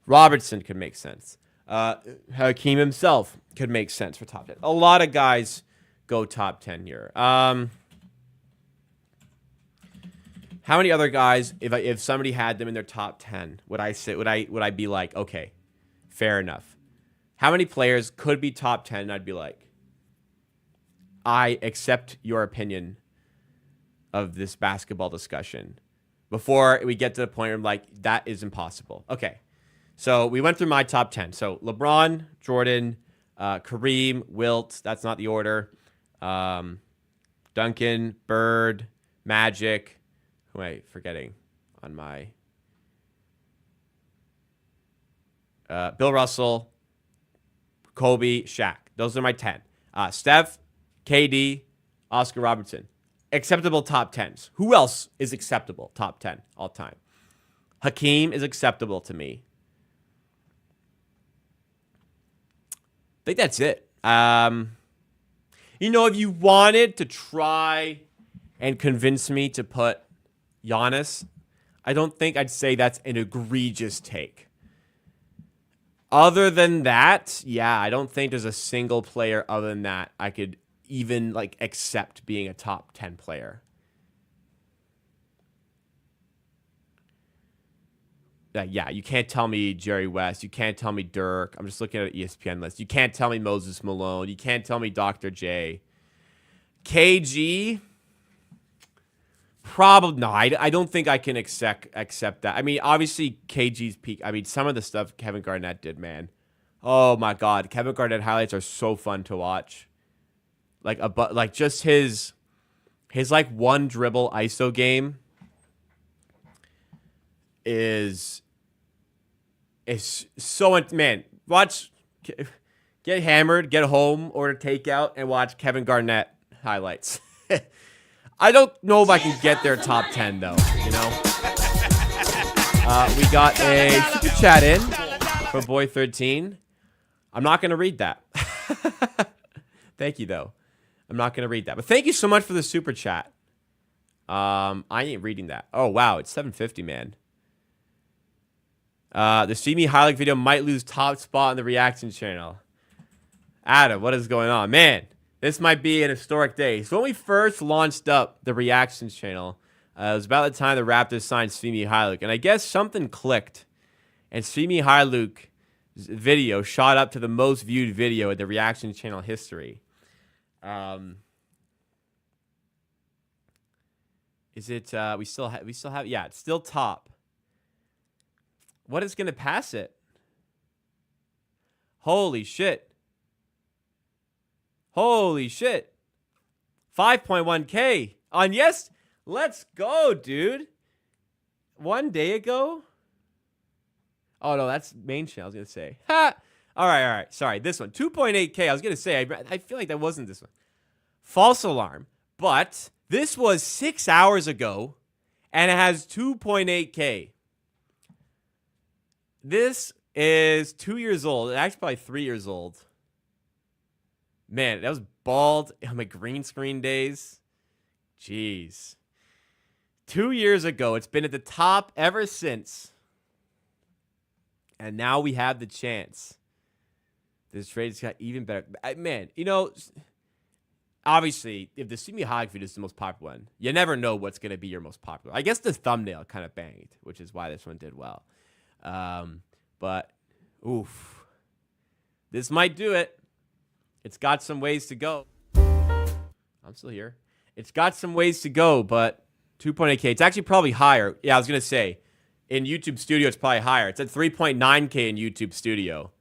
Robertson could make sense. Hakeem himself could make sense for top 10. A lot of guys go top 10 here. How many other guys, if somebody had them in their top 10, would I be like, okay, fair enough? How many players could be top 10 and I'd be like, I accept your opinion of this basketball discussion before we get to the point where I'm like, that is impossible. Okay. So we went through my top 10. So LeBron, Jordan, Kareem, Wilt. That's not the order. Duncan, Bird, Magic. Who am I forgetting on my... Bill Russell, Kobe, Shaq. Those are my 10. Steph, KD, Oscar Robertson. Acceptable top 10s. Who else is acceptable top 10 all time? Hakeem is acceptable to me. I think that's it. You know, if you wanted to try and convince me to put Giannis, I don't think I'd say that's an egregious take. Other than that, yeah, I don't think there's a single player other than that I could even like accept being a top 10 player. Yeah, you can't tell me Jerry West. You can't tell me Dirk. I'm just looking at an ESPN list. You can't tell me Moses Malone. You can't tell me Dr. J. KG, probably no. I don't think I can accept that. I mean, obviously KG's peak. I mean, some of the stuff Kevin Garnett did, man. Oh my God, Kevin Garnett highlights are so fun to watch. Like just his like one dribble ISO game is so, man. Watch, get hammered, get home, order takeout, and watch Kevin Garnett highlights. I don't know if I can get their top 10 though, you know? We got a super chat in for Boy13. I'm not going to read that. Thank you though. I'm not going to read that. But thank you so much for the super chat. I ain't reading that. Oh, wow. It's 750, man. The See Me highlight video might lose top spot on the reaction channel. Adam, what is going on? Man, this might be an historic day. So when we first launched up the reactions channel, it was about the time the Raptors signed Simi Hyluk. And I guess something clicked. And Simi Hyluk's video shot up to the most viewed video in the reaction channel history. Is it, we still have, yeah, it's still top. What is going to pass it? Holy shit. Holy shit. 5.1K on yes. Let's go, dude. 1 day ago. Oh, no, that's main channel. I was going to say. Ha! All right. Sorry, this one. 2.8K. I was going to say, I feel like that wasn't this one. False alarm. But this was 6 hours ago, and it has 2.8K. This is 2 years old. Actually, probably 3 years old. Man, that was bald on my green screen days. Jeez. 2 years ago. It's been at the top ever since. And now we have the chance. This trade's got even better. Man, you know, obviously, if the Simi Hog video is the most popular one, you never know what's going to be your most popular. I guess the thumbnail kind of banged, which is why this one did well. But, oof. This might do it. It's got some ways to go. I'm still here. It's got some ways to go, but 2.8K. It's actually probably higher. Yeah, I was going to say, in YouTube Studio, it's probably higher. It's at 3.9K in YouTube Studio.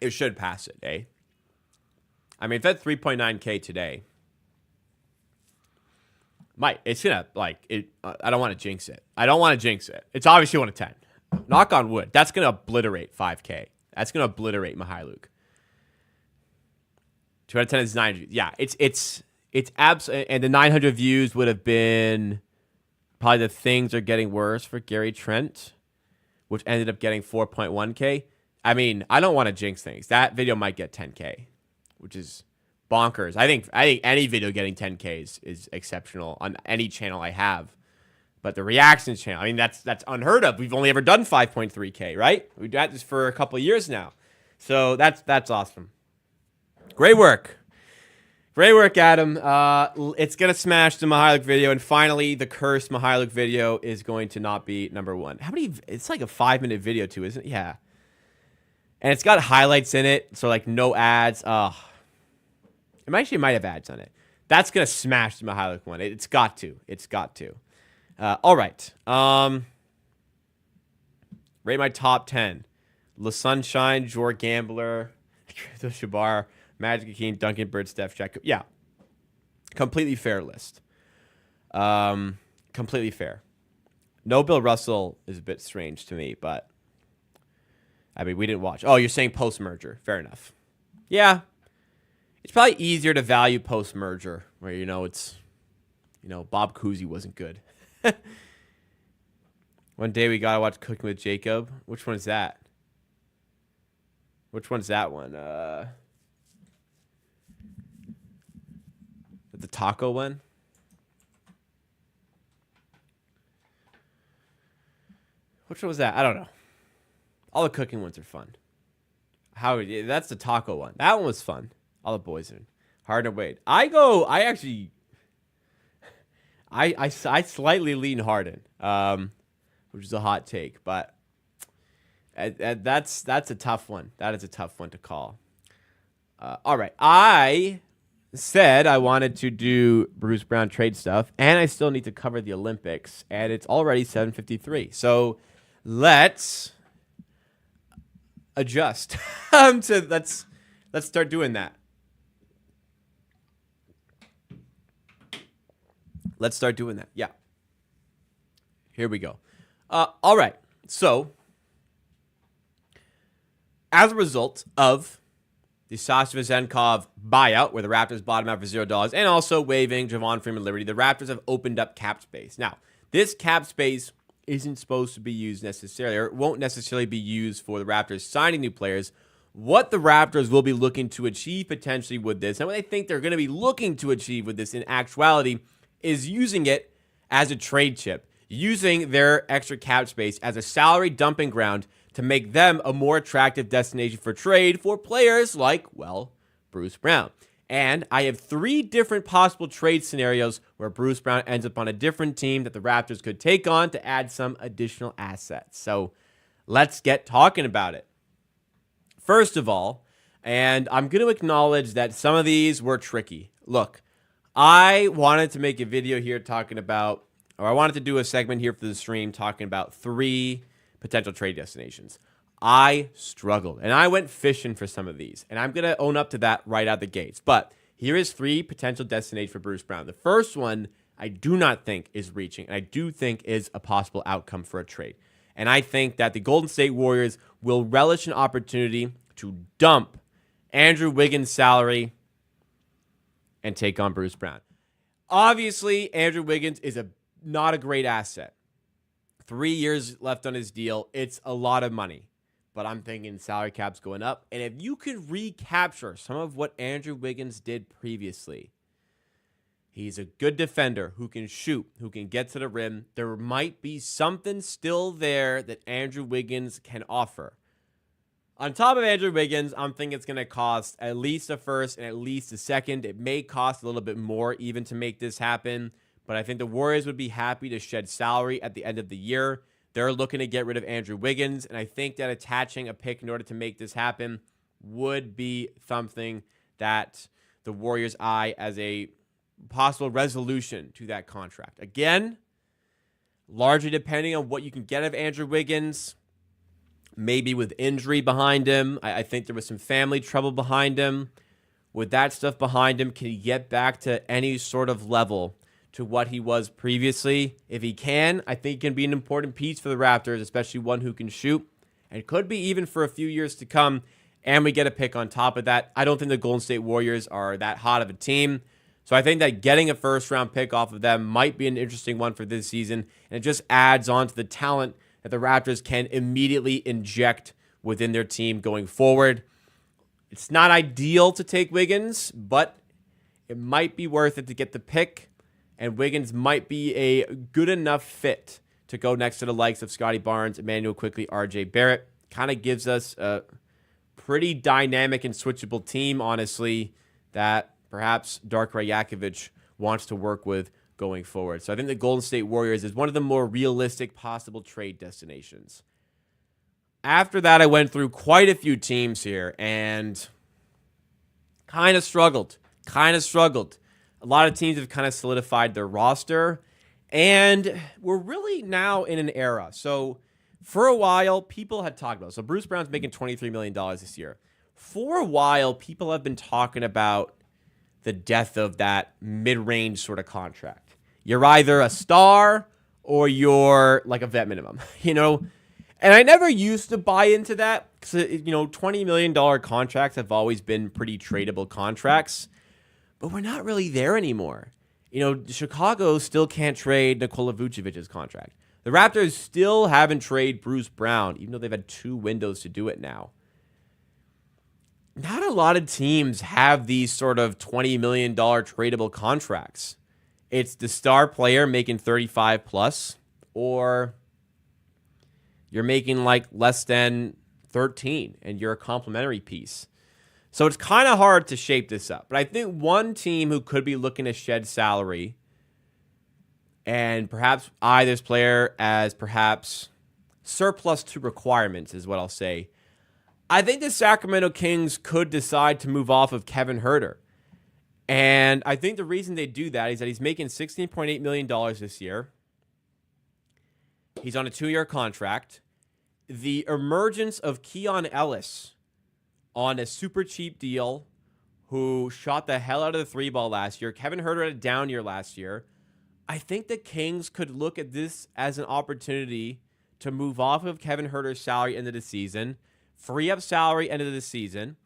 It should pass it, eh? I mean, if that's 3.9K today, it's gonna, like, it. I don't want to jinx it. It's obviously 1 to 10. Knock on wood. That's gonna obliterate 5K. That's gonna obliterate Mihailouk. 2 out of 10 is 900. Yeah, it's absolutely. And the 900 views would have been probably the things are getting worse for Gary Trent, which ended up getting 4.1K. I mean, I don't want to jinx things. That video might get 10K, which is bonkers. I think any video getting 10K is exceptional on any channel I have. But the reactions channel, I mean, that's unheard of. We've only ever done 5.3K, right? We've done this for a couple of years now. So that's awesome. Great work. Great work, Adam. It's going to smash the Mihailouk video. And finally, the cursed Mihailouk video is going to not be number one. How many? It's like a 5-minute video, too, isn't it? Yeah. And it's got highlights in it, so like no ads. It might have ads on it. That's gonna smash my highlight one. It's got to. It's got to. All right. Rate my top 10. La Sunshine, Jor Gambler, Crypto Shabar, Magic Akeem, Duncan Bird, Steph Jack. Yeah. Completely fair list. Completely fair. No Bill Russell is a bit strange to me, but I mean, we didn't watch. Oh, you're saying post-merger. Fair enough. Yeah. It's probably easier to value post-merger where, it's, Bob Cousy wasn't good. One day we got to watch Cooking with Jacob. Which one is that? Which one's that one? The taco one? Which one was that? I don't know. All the cooking ones are fun. That's the taco one. That one was fun. All the boys are Harden and Wade. I slightly lean Harden, which is a hot take, but that's a tough one. That is a tough one to call. All right. I said I wanted to do Bruce Brown trade stuff, and I still need to cover the Olympics, and it's already 7:53. So let's adjust. Let's start doing that. Let's start doing that. Yeah. Here we go. All right. So, as a result of the Sasha Vezenkov buyout, where the Raptors bought him out for $0, and also waiving Javon freeman-liberty, the Raptors have opened up cap space. Now, this cap space isn't supposed to be used necessarily, or it won't necessarily be used for the Raptors signing new players. What the Raptors will be looking to achieve potentially with this, and what I think they're going to be looking to achieve with this in actuality, is using it as a trade chip, using their extra cap space as a salary dumping ground to make them a more attractive destination for trade for players like, well, Bruce Brown. And I have 3 different possible trade scenarios where Bruce Brown ends up on a different team that the Raptors could take on to add some additional assets. So let's get talking about it. First of all, and I'm going to acknowledge that some of these were tricky. Look, I wanted to make a video here talking about, or I wanted to do a segment here for the stream talking about 3 potential trade destinations. I struggled, and I went fishing for some of these, and I'm going to own up to that right out the gates. But here is 3 potential destinations for Bruce Brown. The first one I do not think is reaching, and I do think is a possible outcome for a trade. And I think that the Golden State Warriors will relish an opportunity to dump Andrew Wiggins' salary and take on Bruce Brown. Obviously, Andrew Wiggins is not a great asset. 3 years left on his deal. It's a lot of money. But I'm thinking salary cap's going up. And if you could recapture some of what Andrew Wiggins did previously, he's a good defender who can shoot, who can get to the rim. There might be something still there that Andrew Wiggins can offer. On top of Andrew Wiggins, I'm thinking it's going to cost at least a first and at least a second. It may cost a little bit more even to make this happen. But I think the Warriors would be happy to shed salary at the end of the year. They're looking to get rid of Andrew Wiggins, and I think that attaching a pick in order to make this happen would be something that the Warriors eye as a possible resolution to that contract. Again, largely depending on what you can get of Andrew Wiggins, maybe with injury behind him. I think there was some family trouble behind him. With that stuff behind him, can he get back to any sort of level to what he was previously? If he can, I think he can be an important piece for the Raptors, especially one who can shoot, and could be even for a few years to come, and we get a pick on top of that. I don't think the Golden State Warriors are that hot of a team, so I think that getting a first-round pick off of them might be an interesting one for this season, and it just adds on to the talent that the Raptors can immediately inject within their team going forward. It's not ideal to take Wiggins, but it might be worth it to get the pick, and Wiggins might be a good enough fit to go next to the likes of Scottie Barnes, Emmanuel Quickley, RJ Barrett. Kind of gives us a pretty dynamic and switchable team, honestly, that perhaps Darko Rajakovic wants to work with going forward. So I think the Golden State Warriors is one of the more realistic possible trade destinations. after that, I went through quite a few teams here and kind of struggled. A lot of teams have kind of solidified their roster, and we're really now in an era. So for a while, people had talked about it. So Bruce Brown's making $23 million this year. For a while, people have been talking about the death of that mid-range sort of contract. You're either a star or you're like a vet minimum, And I never used to buy into that because, $20 million contracts have always been pretty tradable contracts, but we're not really there anymore. Chicago still can't trade Nikola Vucevic's contract. The Raptors still haven't traded Bruce Brown, even though they've had 2 windows to do it now. Not a lot of teams have these sort of $20 million tradable contracts. It's the star player making 35 plus, or you're making like less than 13 and you're a complimentary piece. So it's kind of hard to shape this up. But I think one team who could be looking to shed salary and perhaps eye this player as perhaps surplus to requirements is what I'll say. I think the Sacramento Kings could decide to move off of Kevin Huerter. And I think the reason they do that is that he's making $16.8 million this year. He's on a 2-year contract. The emergence of Keon Ellis on a super cheap deal, who shot the hell out of the 3 ball last year. Kevin Huerter had a down year last year. I think the Kings could look at this as an opportunity to move off of Kevin Huerter's salary end of the season, free up salary end of the season,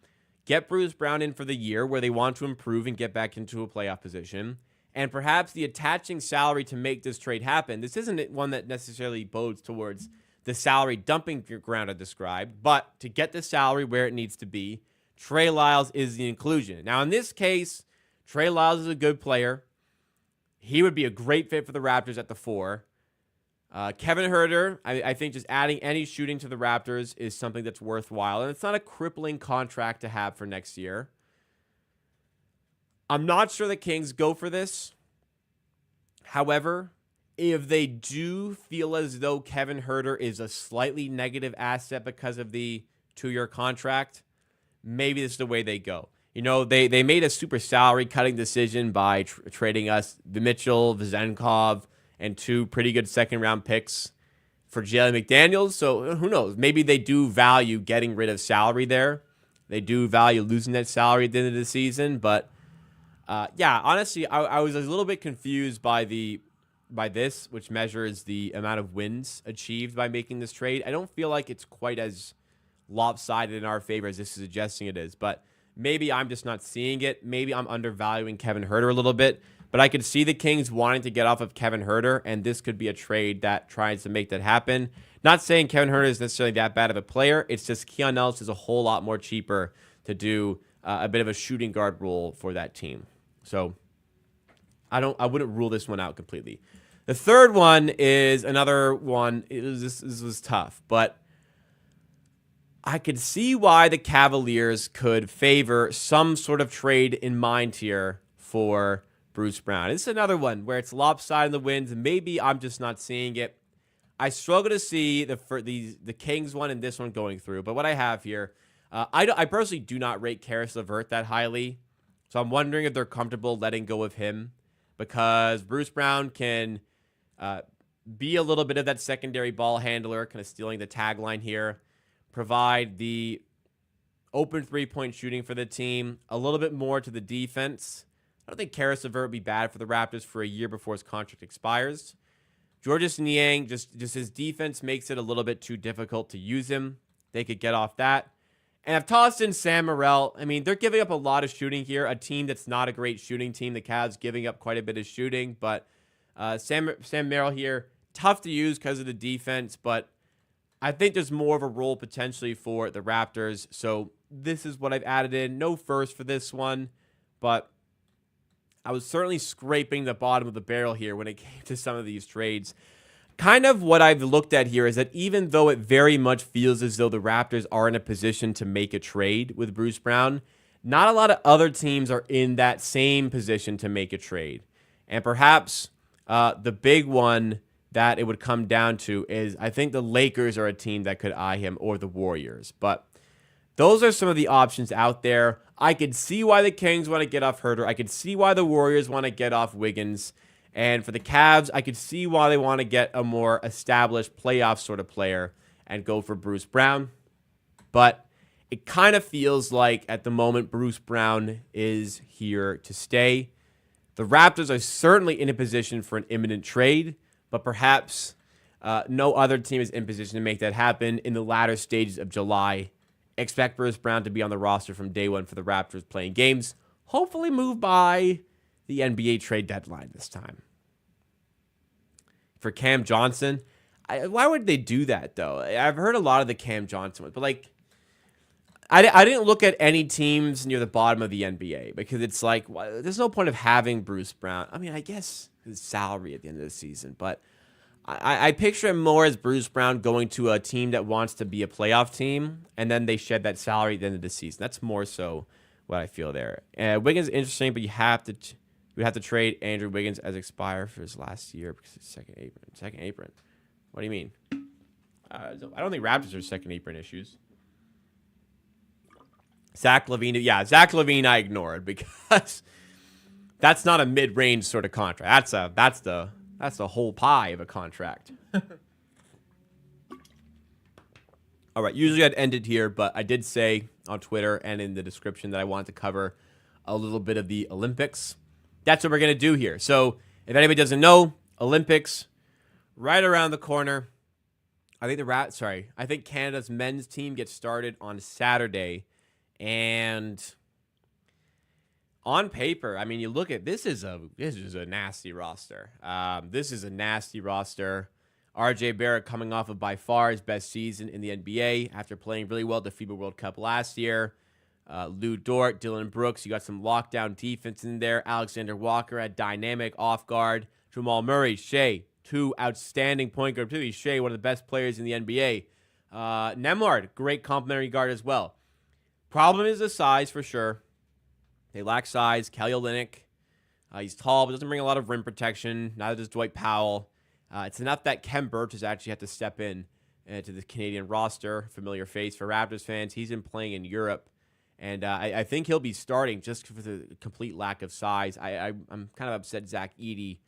get Bruce Brown in for the year where they want to improve and get back into a playoff position, and perhaps the attaching salary to make this trade happen. This isn't one that necessarily bodes towards the salary dumping ground I described, but to get the salary where it needs to be, Trey Lyles is the inclusion. Now, in this case, Trey Lyles is a good player. He would be a great fit for the Raptors at the 4. Kevin Huerter, I think just adding any shooting to the Raptors is something that's worthwhile, and it's not a crippling contract to have for next year. I'm not sure the Kings go for this. However, if they do feel as though Kevin Huerter is a slightly negative asset because of the 2-year contract, maybe this is the way they go. They made a super salary cutting decision by trading us Mitchell, Vezenkov, and 2 pretty good second-round picks for Jalen McDaniels. So who knows? Maybe they do value getting rid of salary there. They do value losing that salary at the end of the season. But, honestly, I was a little bit confused by this, which measures the amount of wins achieved by making this trade. I don't feel like it's quite as lopsided in our favor as this is suggesting it is. But maybe I'm just not seeing it. Maybe I'm undervaluing Kevin Huerter a little bit. But I could see the Kings wanting to get off of Kevin Huerter, and this could be a trade that tries to make that happen. Not saying Kevin Huerter is necessarily that bad of a player. It's just Keon Ellis is a whole lot more cheaper to do a bit of a shooting guard role for that team. So I wouldn't rule this one out completely. The third one is another one. This was tough, but I could see why the Cavaliers could favor some sort of trade in mind here for Bruce Brown. This is another one where it's lopsided in the wins, and maybe I'm just not seeing it. I struggle to see the Kings one and this one going through, but what I have here, I personally do not rate Karis LeVert that highly, so I'm wondering if they're comfortable letting go of him, because Bruce Brown can be a little bit of that secondary ball handler, kind of stealing the tagline here, provide the open 3-point shooting for the team, a little bit more to the defense. I don't think Karis LeVert would be bad for the Raptors for a year before his contract expires. Georges Niang, just his defense makes it a little bit too difficult to use him. They could get off that. And I've tossed in Sam Morrell. I mean, they're giving up a lot of shooting here. A team that's not a great shooting team. The Cavs giving up quite a bit of shooting. But Sam Morrell here, tough to use because of the defense. But I think there's more of a role potentially for the Raptors. So this is what I've added in. No first for this one. But I was certainly scraping the bottom of the barrel here when it came to some of these trades. Kind of what I've looked at here is that even though it very much feels as though the Raptors are in a position to make a trade with Bruce Brown, not a lot of other teams are in that same position to make a trade. And perhaps the big one that it would come down to is I think the Lakers are a team that could eye him, or the Warriors. But those are some of the options out there. I could see why the Kings want to get off Herter. I could see why the Warriors want to get off Wiggins. And for the Cavs, I could see why they want to get a more established playoff sort of player and go for Bruce Brown. But it kind of feels like at the moment Bruce Brown is here to stay. The Raptors are certainly in a position for an imminent trade, but perhaps no other team is in position to make that happen in the latter stages of July. Expect Bruce Brown to be on the roster from day one for the Raptors playing games. Hopefully move by the NBA trade deadline this time. For Cam Johnson, why would they do that, though? I've heard a lot of the Cam Johnson ones, but like, I didn't look at any teams near the bottom of the NBA because it's like, there's no point of having Bruce Brown. I mean, I guess his salary at the end of the season, but I picture him more as Bruce Brown going to a team that wants to be a playoff team, and then they shed that salary at the end of the season. That's more so what I feel there. Wiggins is interesting, but you have to trade Andrew Wiggins as expire for his last year because it's second apron. Second apron. What do you mean? I don't think Raptors are second apron issues. Zach LaVine, Zach LaVine I ignored because that's not a mid-range sort of contract. That's the whole pie of a contract. All right, usually I'd end it here, but I did say on Twitter and in the description that I wanted to cover a little bit of the Olympics. That's what we're going to do here. So if anybody doesn't know, Olympics right around the corner. I think Canada's men's team gets started on Saturday. And on paper, I mean, you look at this is a nasty roster. This is a nasty roster. RJ Barrett coming off of by far his best season in the NBA after playing really well at the FIBA World Cup last year. Lou Dort, Dylan Brooks, you got some lockdown defense in there. Alexander Walker at dynamic off guard. Jamal Murray, Shea, two outstanding point guard. Particularly Shea, one of the best players in the NBA. Nembhard, great complimentary guard as well. Problem is the size for sure. They lack size. Kelly Olynyk, he's tall, but doesn't bring a lot of rim protection. Neither does Dwight Powell. It's enough that Kem Birch has actually had to step in to the Canadian roster. Familiar face for Raptors fans. He's been playing in Europe. And I think he'll be starting just for the complete lack of size. I'm kind of upset Zach Edey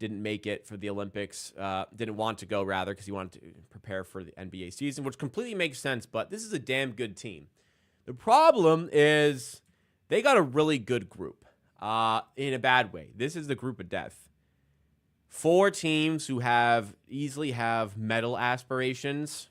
didn't make it for the Olympics. Didn't want to go, rather, because he wanted to prepare for the NBA season, which completely makes sense. But this is a damn good team. The problem is they got a really good group in a bad way. This is the group of death. 4 teams who easily have medal aspirations.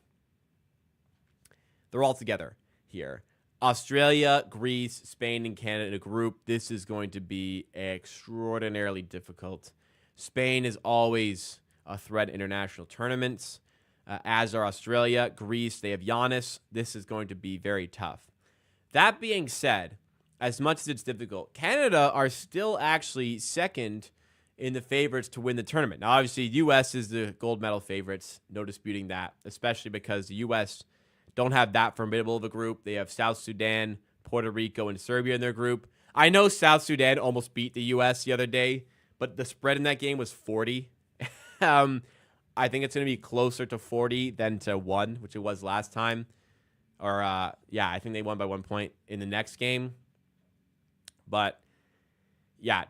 They're all together here. Australia, Greece, Spain, and Canada in a group. This is going to be extraordinarily difficult. Spain is always a threat in international tournaments, as are Australia. Greece, they have Giannis. This is going to be very tough. That being said, as much as it's difficult, Canada are still actually second in the favorites to win the tournament. Now, obviously, U.S. is the gold medal favorites. No disputing that, especially because the U.S. don't have that formidable of a group. They have South Sudan, Puerto Rico, and Serbia in their group. I know South Sudan almost beat the U.S. the other day, but the spread in that game was 40. I think it's going to be closer to 40 than to 1, which it was last time. Or, I think they won by 1 point in the next game. But,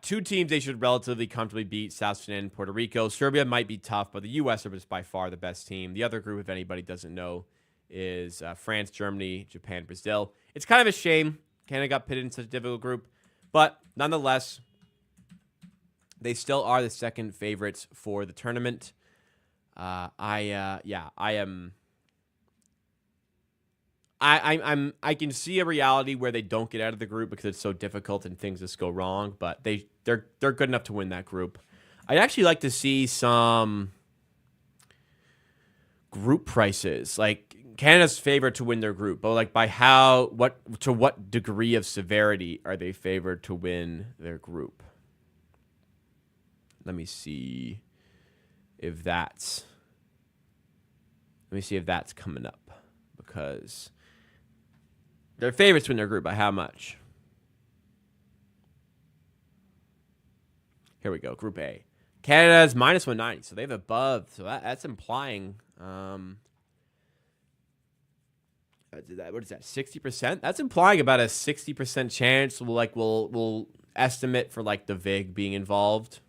2 teams they should relatively comfortably beat, South Sudan and Puerto Rico. Serbia might be tough, but the U.S. are just by far the best team. The other group, if anybody doesn't know, is France, Germany, Japan, Brazil. It's kind of a shame Canada got pitted in such a difficult group. But, nonetheless, they still are the second favorites for the tournament. I can see a reality where they don't get out of the group because it's so difficult and things just go wrong, but they're good enough to win that group. I'd actually like to see some group prices, like Canada's favored to win their group, but like to what degree of severity are they favored to win their group? Let me see if that's coming up, because they're favorites to win their group. By how much? Here we go. Group A. Canada's minus 190, so they have above. So that's implying, what is that, 60%? That's implying about a 60% chance. We'll estimate for like the VIG being involved.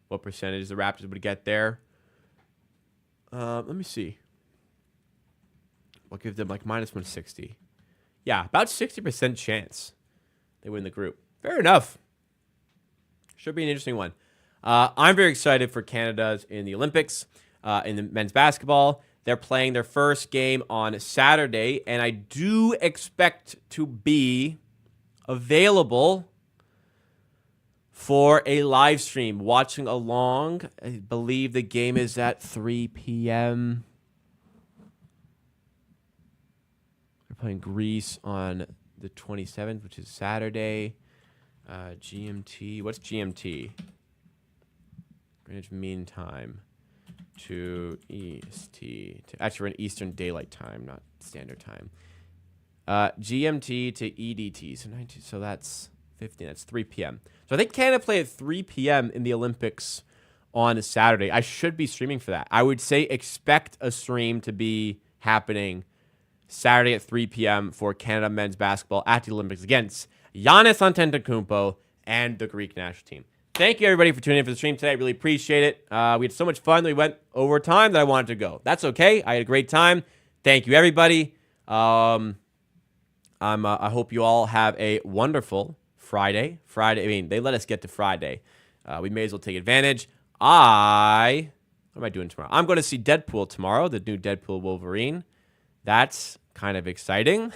What percentage the Raptors would get there? Let me see. We'll give them like minus 160. Yeah, about 60% chance they win the group. Fair enough. Should be an interesting one. I'm very excited for Canada's in the Olympics, in the men's basketball. They're playing their first game on Saturday, and I do expect to be available for a live stream, watching along. I believe the game is at 3 p.m. They're playing Greece on the 27th, which is Saturday. GMT. What's GMT? Greenwich Mean Time to EST. Actually, we're in Eastern Daylight Time, not Standard Time. GMT to EDT. So that's 15. That's 3 p.m. So I think Canada play at 3 p.m. in the Olympics on Saturday. I should be streaming for that. I would say expect a stream to be happening Saturday at 3 p.m. for Canada men's basketball at the Olympics against Giannis Antetokounmpo and the Greek national team. Thank you, everybody, for tuning in for the stream today. I really appreciate it. We had so much fun that we went over time that I wanted to go. That's okay. I had a great time. Thank you, everybody. I hope you all have a wonderful Friday. They let us get to Friday. We may as well take advantage. What am I doing tomorrow? I'm going to see Deadpool tomorrow, the new Deadpool Wolverine. That's kind of exciting.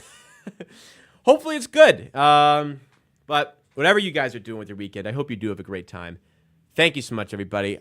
Hopefully it's good. But whatever you guys are doing with your weekend, I hope you do have a great time. Thank you so much, everybody.